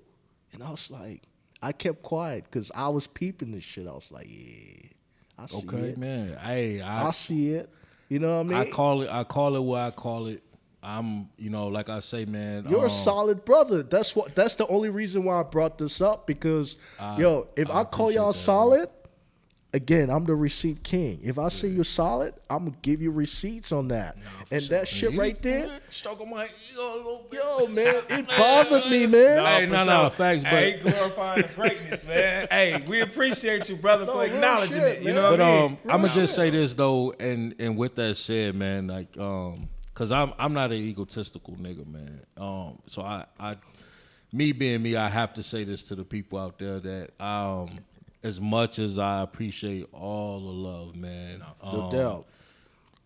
And I was like, I kept quiet because I was peeping this shit. I was like, yeah, I see Okay, it. man. Hey, I see it. You know what I mean? I call it what I call it. I'm, like I say, man. You're a solid brother. That's the only reason why I brought this up because, if I call y'all appreciate that, solid, again, I'm the receipt king. If I say you're solid, I'm gonna give you receipts on that. And that shit right there, Stroke my ego a little bit. yo, man, it bothered me, man. Hey, for no, sure. facts, but Hey, glorifying the greatness, man. Hey, we appreciate you, brother, for real acknowledging shit, it. You man. know but what I mean? I'm gonna just say this though, and with that said, man, like cause I'm not an egotistical nigga, man. So I me being me, I have to say this to the people out there that as much as I appreciate all the love, man, No doubt.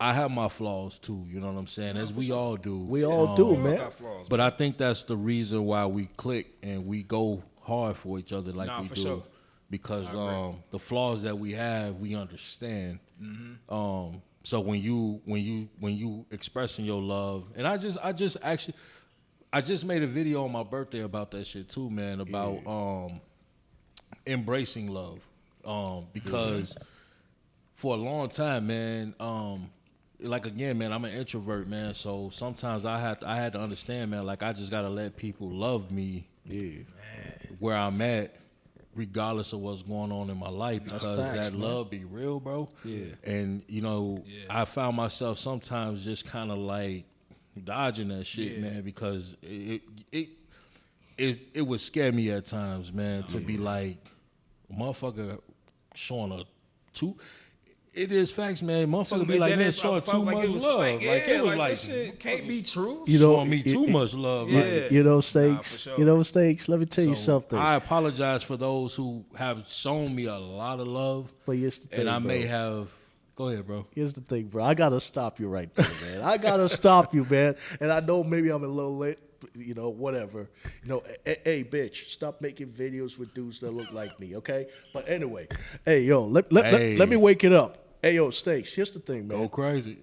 I have my flaws too. You know what I'm saying? As we all do. We all do, We all man. got flaws, But I think that's the reason why we click and we go hard for each other like we for do. sure. Because the flaws that we have, we understand. So when you expressing your love, and I just made a video on my birthday about that shit too, man, about embracing love. Because for a long time, man, like again, man, I'm an introvert, man. So sometimes I had to understand, man, like I just gotta let people love me where I'm at, regardless of what's going on in my life, because facts, that man. love be real, bro. Yeah. And I found myself sometimes just kind of like dodging that shit, man, because it would scare me at times, man, to be like, motherfucker showing a too. It is facts, man. Motherfucker be like, man, showing too much love. Like it was like that shit can't be true. You know, showing me too much love. Yeah. Like, You know, for Stakes. sure. You know, Stakes. Let me tell you so something. I apologize for those who have shown me a lot of love, But here's the thing, and I may bro. have. Go ahead, bro. Here's the thing, bro. I gotta stop you right there, man. I gotta stop you, man. And I know maybe I'm a little late, whatever. Hey, bitch, stop making videos with dudes that look like me, okay? But anyway, hey, yo, let me wake it up. Hey, yo, Stakes, here's the thing, man. Go crazy.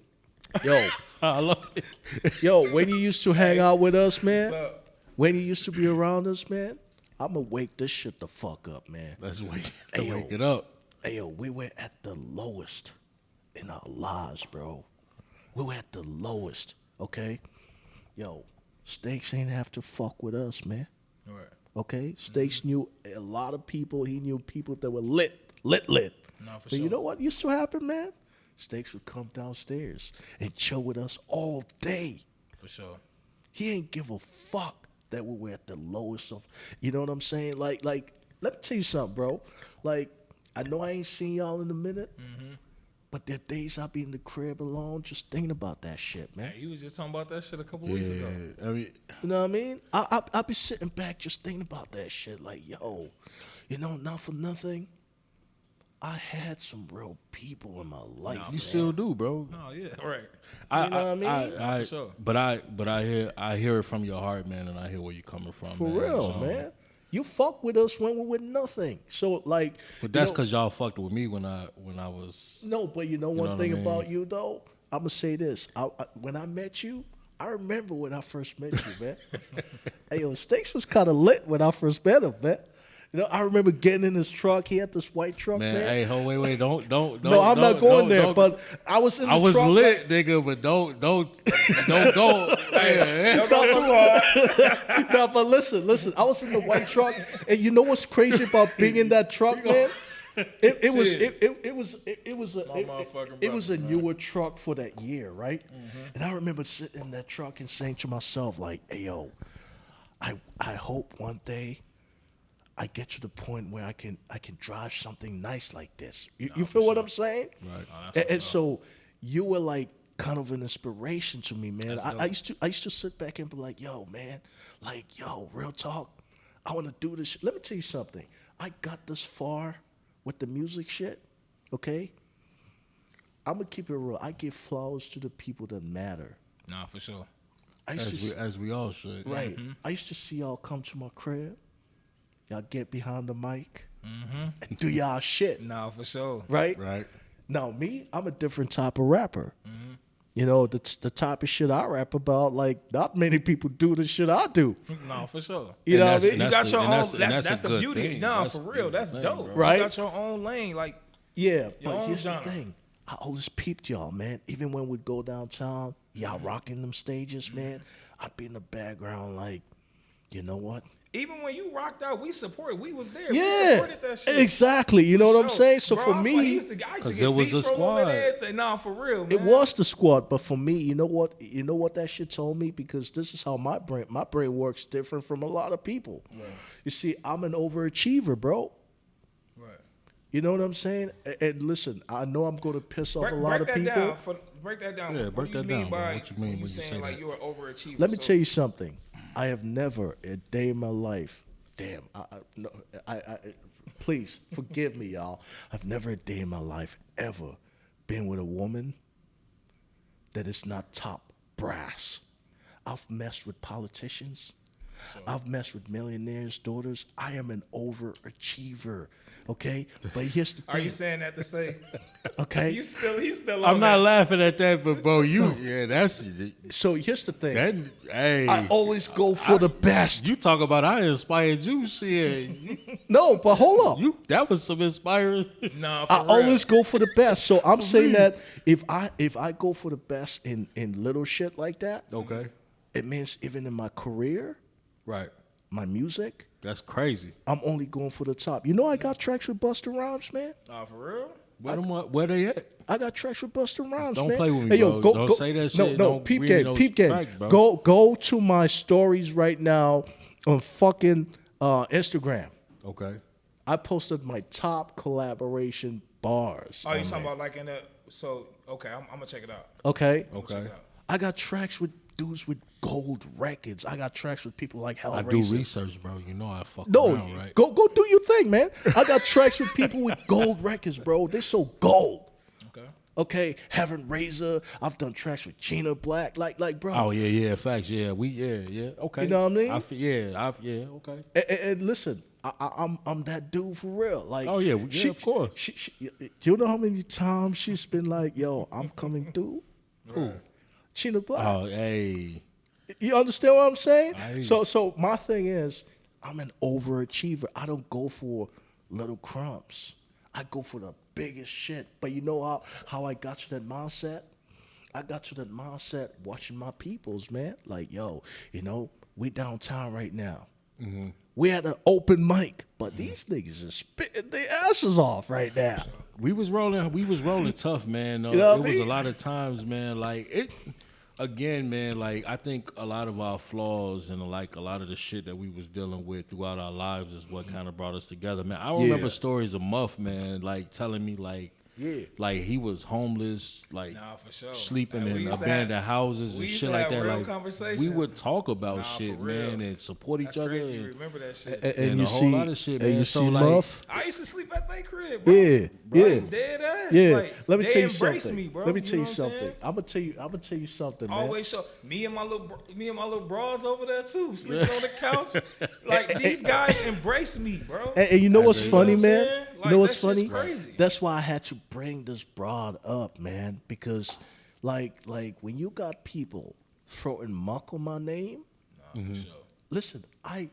Yo, I love it. yo, when you used to hang out with us, man, What's up? when you used to be around us, man, I'm gonna wake this shit the fuck up, man. Let's wake Hey, yo. it up. Hey, yo, we were at the lowest in our lives, bro. We were at the lowest, okay? Yo, Stakes ain't have to fuck with us, man. All right. Okay? Stakes knew a lot of people. He knew people that were lit. No, for But sure. you know what used to happen, man? Stakes would come downstairs and chill with us all day. For sure. He ain't give a fuck that we were at the lowest of, you know what I'm saying? Like, let me tell you something, bro. Like, I know I ain't seen y'all in a minute, but there are days I be in the crib alone just thinking about that shit, man. Hey, you was just talking about that shit a couple weeks ago. I mean, You know what I mean? I be sitting back just thinking about that shit. Like, yo, not for nothing. I had some real people in my life. You still do, bro. Oh yeah, right. You know what I mean? For sure. But I hear it from your heart, man, and I hear where you're coming from, For man. real, So- man. You fuck with us when we were nothing. So like, But that's you know- because y'all fucked with me when I was. No, but you know know one what thing I mean? about you though. I'm gonna say this. When I met you, I remember when I first met you, man. Hey, yo, Stakes was kind of lit when I first met him, man. You know, I remember getting in his truck. He had this white truck, man. Man, hey, wait, don't. No, I'm not going there. But I was in the I was truck. lit, nigga, but don't go. Hey, Don't go too hard. No, but listen. I was in the white truck, and you know what's crazy about being in that truck, man? It was a newer truck for that year, right? And I remember sitting in that truck and saying to myself, like, "Hey, yo, I hope one day I get to the point where I can drive something nice like this." You feel what I'm saying? Right. And so you were like kind of an inspiration to me, man. I used to sit back and be like, "Yo, man, like, yo, real talk, I want to do this." Let me tell you something. I got this far with the music shit, okay? I'm gonna keep it real. I give flowers to the people that matter. Nah, for sure. As we all should. Right. I used to see y'all come to my crib. Y'all get behind the mic and do y'all shit. Nah, for sure. Right? Right. Now, me, I'm a different type of rapper. You know, the type of shit I rap about, like, not many people do the shit I do. Nah, for sure. You know what I mean? You got your own. that's That's a the good beauty. thing. Nah, That's for a real. beautiful That's thing, dope. bro. Right? You got your own lane. Like, Yeah, Your but own here's genre. the thing. I always peeped y'all, man. Even when we'd go downtown, y'all rocking them stages, man. I'd be in the background like, you know what? even when you rocked out, we supported. We was there. We Yeah, supported that shit. exactly. You know what I'm saying? So Bro, for I me, used to get 'Cause it was beats a from them and squad. everything. Nah, for real, man. it was the squad, but for me, you know what? You know what that shit told me? Because this is how my brain works different from a lot of people. Right. You see, I'm an overachiever, bro. Right. You know what I'm saying? And listen, I know I'm going to piss off a lot of people. Break that down. Yeah, What break do you that mean down, bro. by What you mean when you saying say like that? you're an overachiever? Let me tell you something. I have never a day in my life. Damn, please forgive me, y'all. I've never a day in my life ever been with a woman that is not top brass. I've messed with politicians. I've messed with millionaires' daughters. I am an overachiever. Okay, but here's the thing. Are you saying that to say? Okay, He's still. I'm on not that. laughing at that, but bro, that's so here's the thing. that. Hey, I always go for the best. you talk about I inspired you, shit. No, but hold up. That was some inspiring. Nah, for I real. always go for the best. So I'm saying that if I go for the best in little shit like that, Okay, it means even in my career, right. my music, That's crazy. I'm only going for the top. You know, I got tracks with Busta Rhymes, man. Nah, for real. Where they at? I got tracks with Busta Rhymes, Don't man. play with me, hey, yo, bro. Go, Don't say that shit. No, Don't peep read game, those peep game. tracks, bro. Go to my stories right now on fucking Instagram. Okay. I posted my top collaboration bars. Oh, you on talking there. about like in the? So okay, I'm gonna check it out. Okay. Okay. Check it out. I got tracks with dudes with gold records. I got tracks with people like Hellraiser. I do research, bro. You know I fuck No, around, right? go do your thing, man. I got tracks with people with gold records, bro. They're so gold. Okay. Okay, Heaven Razor. I've done tracks with Gina Black. Like, bro. Oh yeah, facts. Yeah, yeah. Okay. You know what I mean? Yeah, okay. And listen, I'm that dude for real. Like, Oh, yeah, of course. She, you know how many times she's been like, "Yo, I'm coming through." Cool. Gina Black. Oh, hey. You understand what I'm saying? I hear you. So my thing is, I'm an overachiever. I don't go for little crumbs. I go for the biggest shit. But you know how I got to that mindset? I got to that mindset watching my peoples, man. Like, yo, you know, we downtown right now. Mm-hmm. We had an open mic, but these niggas is spitting their asses off right now. We was rolling tough, man. You know what It I was a mean? lot of times, man, like it again, man, like I think a lot of our flaws and like a lot of the shit that we was dealing with throughout our lives is what kind of brought us together, man. I remember stories of Muff, man, like telling me like Yeah. Like he was homeless, like Nah, for sure. sleeping And we in used to abandoned have- houses we and used shit to like have that. real Like conversations. we would talk about Nah, shit, for real. man, and support That's each other. crazy. You And, remember that shit? And a you whole see, lot of shit, and man. you So, see like- Muff. I used to sleep at their crib, bro. Yeah, yeah. Dead ass. Yeah, Like, let me they tell you embraced something. me, bro. Let me tell you know what I'm saying? something. I'm gonna tell you something, man. Always show me and my little bras over there too, sleeping on the couch. Like these guys embrace me, bro. And you know what's You know funny, what I'm man? saying? You Like, know what's that shit's funny? crazy. That's why I had to bring this broad up, man, because like when you got people throwing muck on my name, For sure. listen, I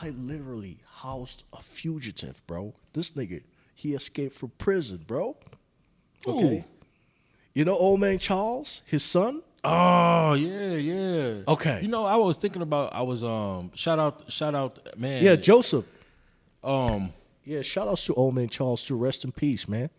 literally housed a fugitive, bro. This nigga, he escaped from prison, bro. Okay. You know old man Charles, his son? oh yeah. Okay. You know, I was thinking about. I was shout out, man. Yeah, Joseph. Yeah, shout outs to old man Charles too. Rest in peace, man.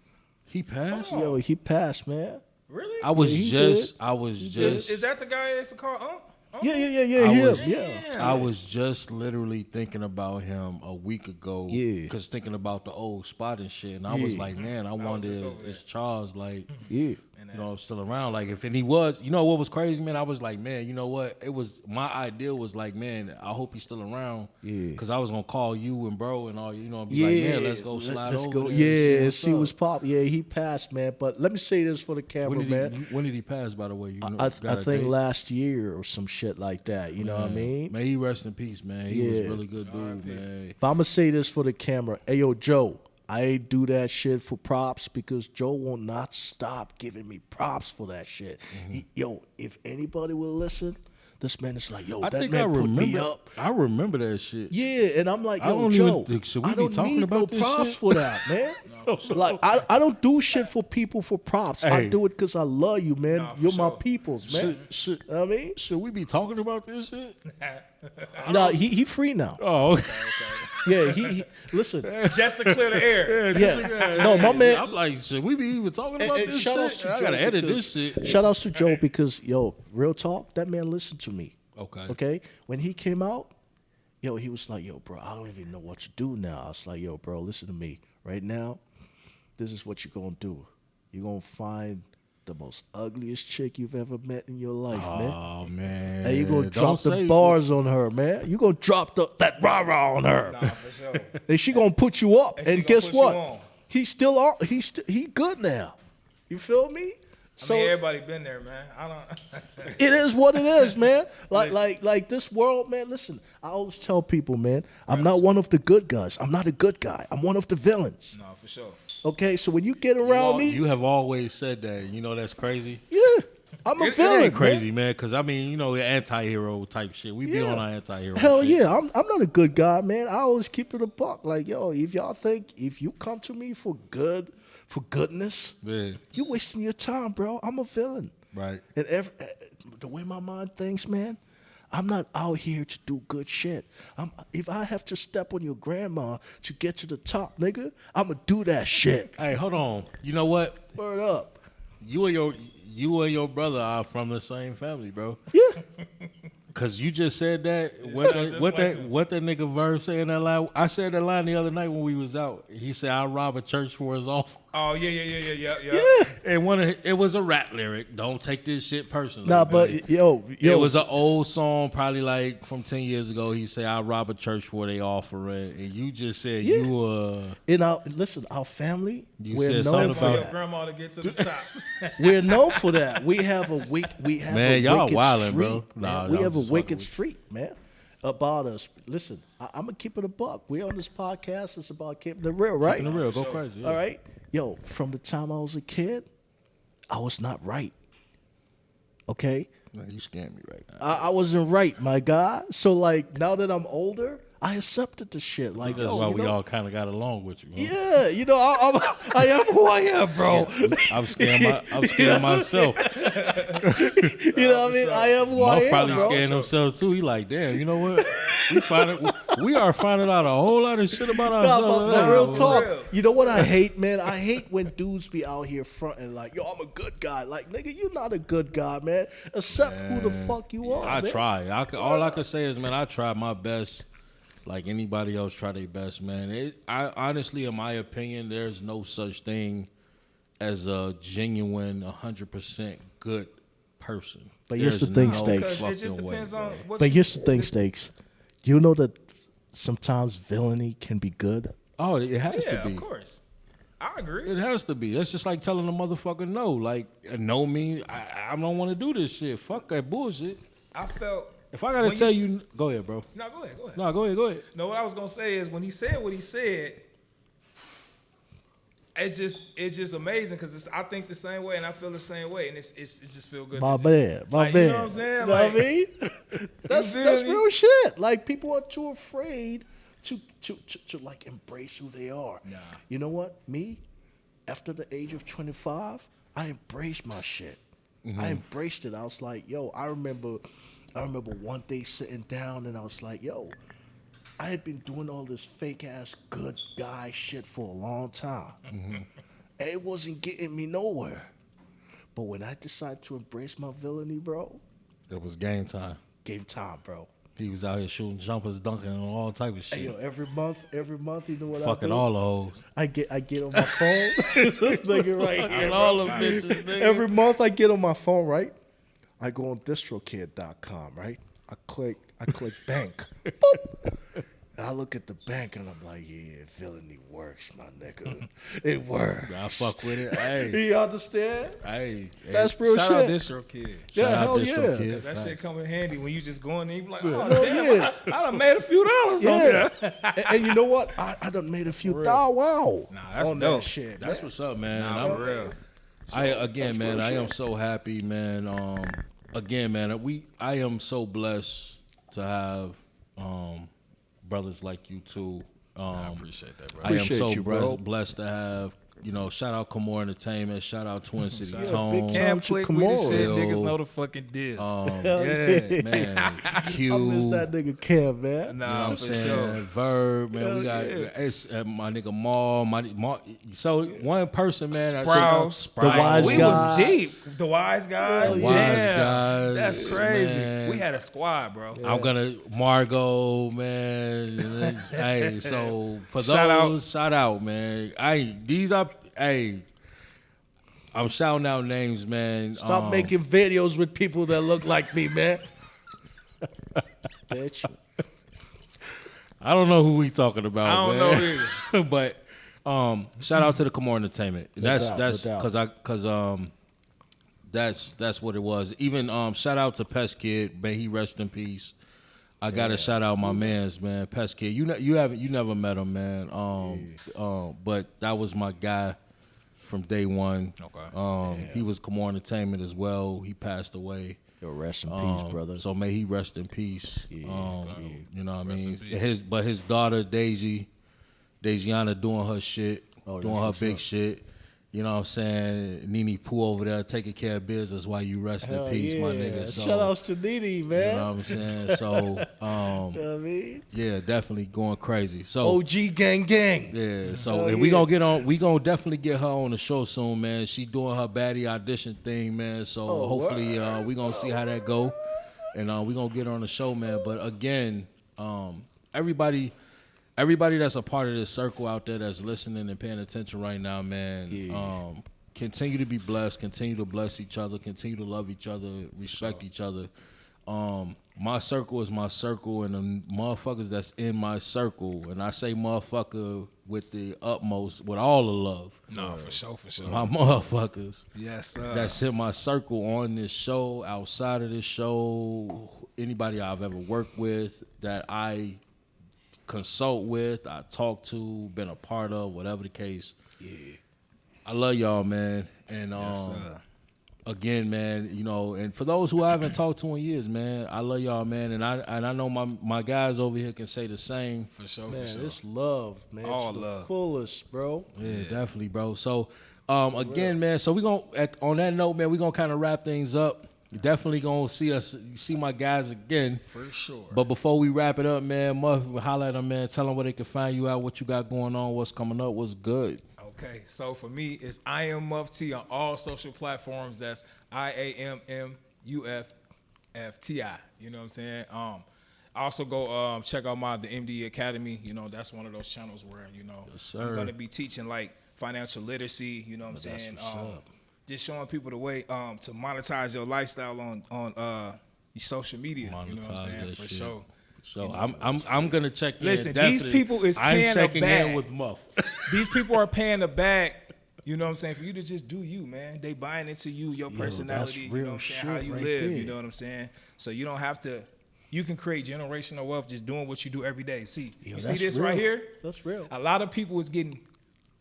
He passed. Yo, he passed, man. Really? I was he just. did. I was just. Is that the guy that's called Unc? Yeah, I him. was- Yeah. I was just literally thinking about him a week ago. Yeah. Because thinking about the old spot and shit. And I was Yeah. like, man, I wonder just if over there. is Charles like, Yeah. you know, still around. Like, if he was, you know what was crazy, man? I was like, man, you know what? It was, my idea was like, man, I hope he's still around. Yeah. Because I was going to call you and bro and all, you know, and be Yeah, like, man, let's go slide let's over go. there Yeah, and see what's pop. Yeah, he passed, man. But let me say this for the camera, man. When did he pass, by the way? You know, I got a think date? last year or some shit like that. You know what I mean? May he rest in peace, man. He was a Yeah. really good dude, man. But I'm gonna say this for the camera. Hey, yo, Joe, I ain't do that shit for props because Joe will not stop giving me props for that shit. Yo, if anybody will listen, this man is like, yo, I that think man I put remember. me up. I remember that shit. Yeah, and I'm like, I yo, don't Joe, even think- should we I be don't talking need about no this props shit? for that, man. Like, I don't do shit for people for props. I Hey. do it because I love you, man. Nah, for You're my sure. peoples, man. Should, You know what I mean? should we be talking about this shit? Nah, he free now. Oh, okay. Yeah, he listen. Just to clear the air. Yeah, no, my man. I'm like, should we be even talking about And this shout outs shit? to I Joe gotta edit because- this shit. Shout outs to Joe because yo, real talk, that man listened to me. Okay. Okay. When he came out, yo, he was like, yo, bro, I don't even know what to do now. I was like, yo, bro, listen to me. Right now, this is what you're gonna do. You're gonna find the most ugliest chick you've ever met in your life, man. Oh man. And you're gonna Don't drop the say- bars on her, man. You're gonna drop that rah-rah on her. Nah, for sure. And she gonna put you up. And she And gonna guess put you what? on. He's still on. He good now. You feel me? I mean, everybody been there, man. I don't. It is what it is, man. Like this world, man. Listen, I always tell people, man, I'm not one of the good guys. I'm not a good guy. I'm one of the villains. No, for sure. Okay, so when you get around me, You have always said that. You know that's crazy. yeah, I'm a It villain. ain't crazy, man. Because I mean, you know, anti-hero type shit. We be Yeah. on our anti-hero. Hell shit. yeah, I'm not a good guy, man. I always keep it a buck. Like, yo, if y'all think if you come to me for goodness, Yeah. you're wasting your time, bro. I'm a villain. Right. And the way my mind thinks, man, I'm not out here to do good shit. If I have to step on your grandma to get to the top, nigga, I'ma do that shit. Hey, hold on. You know what? Word up. You and your brother are from the same family, bro. Yeah. Cause you just said that. sounds just like him. What that nigga Verb say in that line? I said that line the other night when we was out. He said, "I rob a church for his offering." Oh yeah. And it was a rap lyric. Don't take this shit personally. Nah, man. but yo, It was an old song, probably like from 10 years ago. He said, "I rob a church for they offering," and you just said Yeah. you listen, our family, You we're said known something for For about your that. grandma to get to the top. We're known for that. We have a Man, y'all wicked wildin', street, bro. man. Nah, we I'm have a just wicked fucking with street, man. About us. Listen, I'm gonna keep it a buck. We're on this podcast. It's about keeping it real, right? in the real, go crazy. Yeah. All right. Yo, from the time I was a kid, I was not right. Okay? Man, you scared me right now. I wasn't right, my guy. So like now that I'm older, I accepted the shit. Like That's yo, why you we know, all kind of got along with you. Huh? yeah, you know, I am who I am, bro. I'm scared myself. You know what I mean? I am who I Muff am, probably bro. scared himself too. He like, damn, you know what? We are finding out a whole lot of shit about ourselves. Nah, but real now. talk. real. You know what I hate, man? I hate when dudes be out here fronting like, yo, I'm a good guy. Like, nigga, you're not a good guy, man. Accept who the fuck you are, I man. try. All I can say is, man, I tried my best. Like anybody else try their best, man. I honestly, in my opinion, there's no such thing as a genuine 100% good person. But here's There's the thing, no Stakes. Because it just fucking way, depends bro. on what. But here's the thing, Stakes. Do you know that sometimes villainy can be good? Oh, it has Yeah, to be. of course. I agree. It has to be. That's just like telling a motherfucker no. Like, no means I don't want to do this shit. Fuck that bullshit. I felt. If I gotta when tell you, go ahead, bro. No, go ahead. Go ahead. No, go ahead. No, what I was gonna say is when he said what he said, it's just amazing because I think the same way and I feel the same way and it just feel good. My to bad. just, My like, bad. You know what I'm saying? You know what I mean? That's feel me? real shit. Like, people are too afraid to like embrace who they are. Nah. You know what? Me, after the age of 25, I embraced my shit. I embraced it. I was like, yo, I remember one day sitting down and I was like, yo, I had been doing all this fake ass good guy shit for a long time. And it wasn't getting me nowhere. But when I decided to embrace my villainy, bro, It was game time. game time, bro. He was out here shooting jumpers, dunking, and all type of shit. Hey, yo, every month, you know what Fucking I do? all the hoes. I get on my phone. This nigga right here. all the bitches, nigga. Every month I get on my phone, right? I go on distrokid.com, right? I click bank. Boop. And I look at the bank and I'm like, yeah, villainy works, my nigga. It works. I fuck with it. Hey, You understand? hey. That's real Shout out shit. Distro Kid. Yeah, Shout out hell Distro yeah. Kid. That shit come in handy when you just go in there and you be like, oh, Hell damn, yeah. I done made a few dollars on Yeah. there. And you know what? I done made a few wow. Nah, that's on dope. that shit. That's man. what's up, man. Nah, I'm- for real. Man, I real am so happy, man. Again, man, I am so blessed to have brothers like you too. I appreciate that, bro. I am Appreciate so you, bro. blessed to have, shout out Comore Entertainment, shout out Twin City Yeah, Tone. big time. Cam to Plick with the Kamora. shit, Yo. niggas know the fucking deal. Hell yeah. Man, Q. I miss that nigga Cam, man. Nah, You know for what I'm saying? sure. Verb, man. Hell we got yeah. it's my nigga Maul. So one person, man. Sprouse. The wise we guys. was deep. The wise guys. Wise Damn. guys, That's crazy. man. We had a squad, bro. I'm gonna Margot, man. Hey, so for Shout those, shout out, man. I'm shouting out names, man. Stop making videos with people that look like me, man. Bitch. I don't know who we talking about. I don't man. know but shout out to the Comore Entertainment. That's doubt, that's no doubt. because that's what it was. Even shout out to Pest Kid, may he rest in peace. I gotta shout out my man's man, Pest Kid. You never met him, man. But that was my guy from day one. Okay. He was Comore Entertainment as well. He passed away. Yo, rest in peace, brother. So may he rest in peace. You know what I mean? in peace. His daughter Desiana doing her shit, doing her that's big what's up. shit. You know what I'm saying? Nene Pooh over there taking care of business while you rest Hell in peace, my yeah. nigga. So, Shout outs to Nene, you man. know what I'm saying? So, You know what I mean? yeah, definitely going crazy. So, OG gang gang. yeah, so Hell and we yeah. gonna definitely get her on the show soon, man. She doing her baddie audition thing, man. So hopefully we gonna see how that go, and we gonna get her on the show, man. But again, everybody that's a part of this circle out there that's listening and paying attention right now, man. Continue to be blessed. Continue to bless each other. Continue to love each other. Respect each other. My circle is my circle, and the motherfuckers that's in my circle, and I say motherfucker with the utmost, with all the love. No, for sure. My motherfuckers Yes, sir. that's in my circle on this show, outside of this show, anybody I've ever worked with, that I consult with, I talk to, been a part of, whatever the case. Yeah. I love y'all, man. And Yes, sir. again, man, and for those who I haven't talked to in years, man, I love y'all, man. And I know my guys over here can say the same. For sure, Man, for sure. it's love, man. All to the love. fullest, bro. Yeah, definitely, bro. So, again, man, so on that note, man, we're going to kind of wrap things up. You're definitely going to see my guys again. For sure. But before we wrap it up, man, Muff, holla at them, man. Tell them where they can find you out, what you got going on, what's coming up, what's good. Okay, so for me, it's I am Muffti on all social platforms. That's IAMMUFFTI. You know what I'm saying? I also go check out the MD Academy. That's one of those channels where sir. I'm gonna be teaching like financial literacy. You know what I'm saying? what's up. Just showing people the way to monetize your lifestyle on your social media. You know what I'm Monetize saying? that For shit. sure. So I'm gonna check in. Listen, definitely. these people is I'm paying a checking in bag. with Muff. These people are paying the bag, you know what I'm saying, for you to just do you, man. They buying into you, your personality, you know what I'm saying, how you live, you know what I'm saying? So you don't have to, you can create generational wealth just doing what you do every day. See, you see this right here? That's real. A lot of people is getting,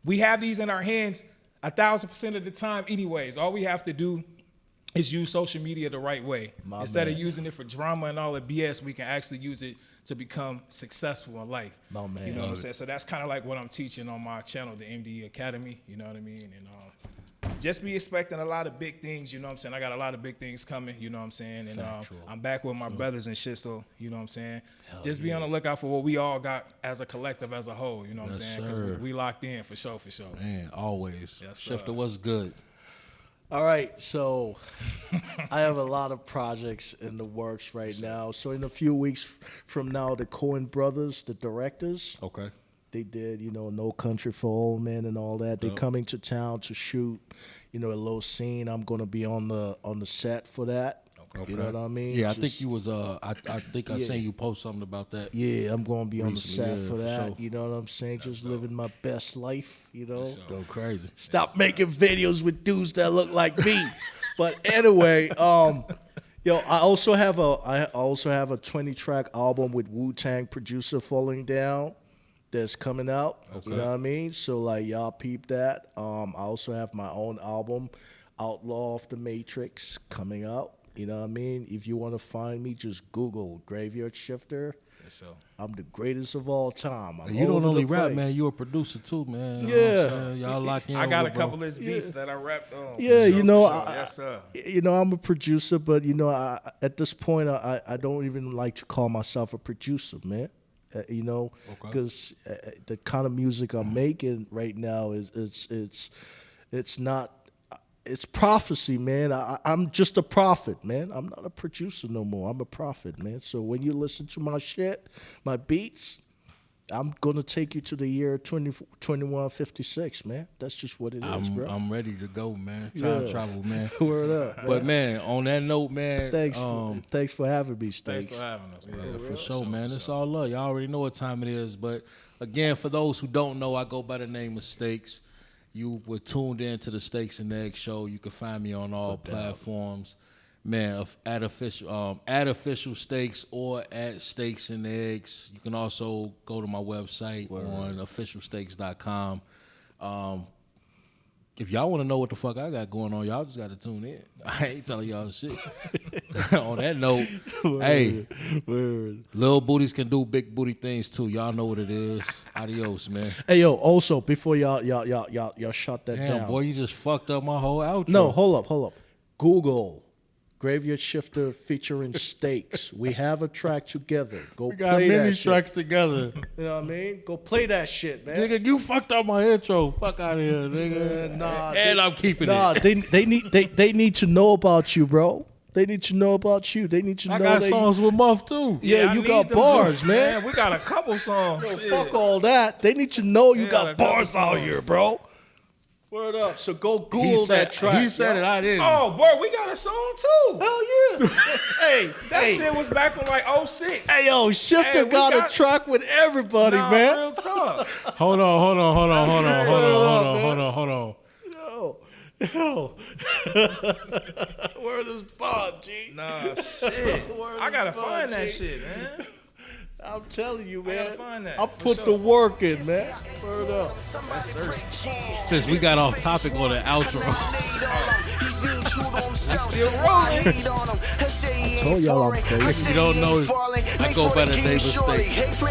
we have these in our hands 1,000% of the time anyways. All we have to do is use social media the right way. Instead of using it for drama and all the BS, we can actually use it to become successful in life. My man. You know what I'm saying? So that's kind of like what I'm teaching on my channel, the MDE Academy. You know what I mean? And just be expecting a lot of big things. You know what I'm saying? I got a lot of big things coming. You know what I'm saying? And I'm back with my brothers and shit. So you know what I'm saying? Just be on the lookout for what we all got as a collective, as a whole. You know what I'm saying? Because we locked in for sure, for sure. Man, always. Yes, sir. Shifter, what's good? All right, so I have a lot of projects in the works right now. So in a few weeks from now, the Coen brothers, the directors, Okay. they did, No Country for Old Men and all that. They're coming to town to shoot, a little scene. I'm gonna be on the set for that. Okay. You know what I mean? Yeah, I think you was I think I Yeah. seen you post something about that. Yeah, I'm gonna be on the Recently, set yeah, for for that. sure. You know what I'm saying? Just living my best life. Go crazy. Stop making videos with dudes that look like me. But anyway, I also have a 20-track album with Wu-Tang producer Falling Down that's coming out. Okay. You know what I mean? So like y'all peep that. I also have my own album, Outlaw of the Matrix, coming out. You know what I mean? If you want to find me, just Google Graveyard Shifter. So I'm the greatest of all time. I'm You all don't over only the rap, place. man. You a producer too, man. You know Yeah. what I'm saying? Y'all lock in. I got a with, bro. couple of his beats that I rapped on. for Yeah, sure, you know, for sure. Yes, sir. I'm a producer, but at this point, I don't even like to call myself a producer, man. Because the kind of music I'm making right now it's not. It's prophecy, man. I'm just a prophet, man. I'm not a producer no more. I'm a prophet, man. So when you listen to my shit, my beats, I'm gonna take you to the year 2156, man. That's just what it is, bro. I'm ready to go, man. Time travel, man. Word up. But man, on that note, man. Thanks for having me, Stakes. Thanks for having us, bro. Yeah, for sure, man. It's all love. Y'all already know what time it is. But again, for those who don't know, I go by the name of Stakes. You were tuned in to the Steaks and Eggs show. You can find me on all platforms, man. At official Steaks or at Steaks and Eggs. You can also go to my website on officialsteaks.com. If y'all want to know what the fuck I got going on, y'all just got to tune in. I ain't telling y'all shit. On that note, hey, little booties can do big booty things too. Y'all know what it is. Adios, man. Hey, yo, also, before y'all shut that Damn, down. boy, you just fucked up my whole outro. No, hold up. Google Graveyard Shifter featuring Stakes. We have a track together. Go We got play many that tracks together. shit. You know what I mean? Go play that shit, man. Nigga, you fucked up my intro. Fuck out of here, nigga. Nah, I'm keeping it. they need to know about you, bro. They need to know about you. They need to I know got that songs with Muff too. Yeah, I you need got them bars, joints, man. We got a couple songs. Yo, Shit. fuck all that. They need to know you got a got couple bars out songs. here, bro. Word up. So go Google He said that track. He said yo. it. I didn't. Oh, boy, we got a song too. Hell yeah. hey, That shit was back from like 06. Hey, yo, Shifter Hey, we got got- a track with everybody, Nah, man. real talk. Hold on. Yo. Where is Bob, G? Nah, shit. Word I gotta is find Bob, that G. shit, man. I'm telling you, gotta man. find that, I for put sure. the work in, man. Word up. That's Cersei. Since we got off topic on the outro. Still rolling. Told y'all I'm crazy. If you don't know, I go by the name of Steaks.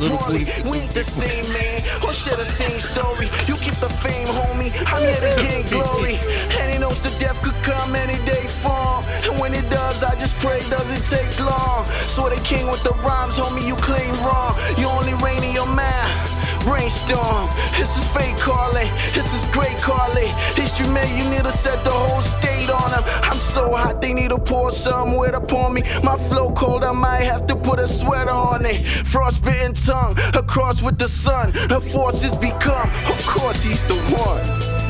Little booty. We ain't the same, man. Or share the same story. You keep the fame, homie. I'm here to gain glory. And he knows the death could come any day for him. And when it does, I just pray it doesn't take long. So the king with the rhymes, homie, you claim wrong. You only reign in your mind. Rainstorm, this is fate calling, this is great calling. History man, you need to set the whole state on them. I'm so hot, they need to pour somewhere upon me. My flow cold, I might have to put a sweater on it. Frostbitten tongue, across with the sun. Her forces become, of course he's the one.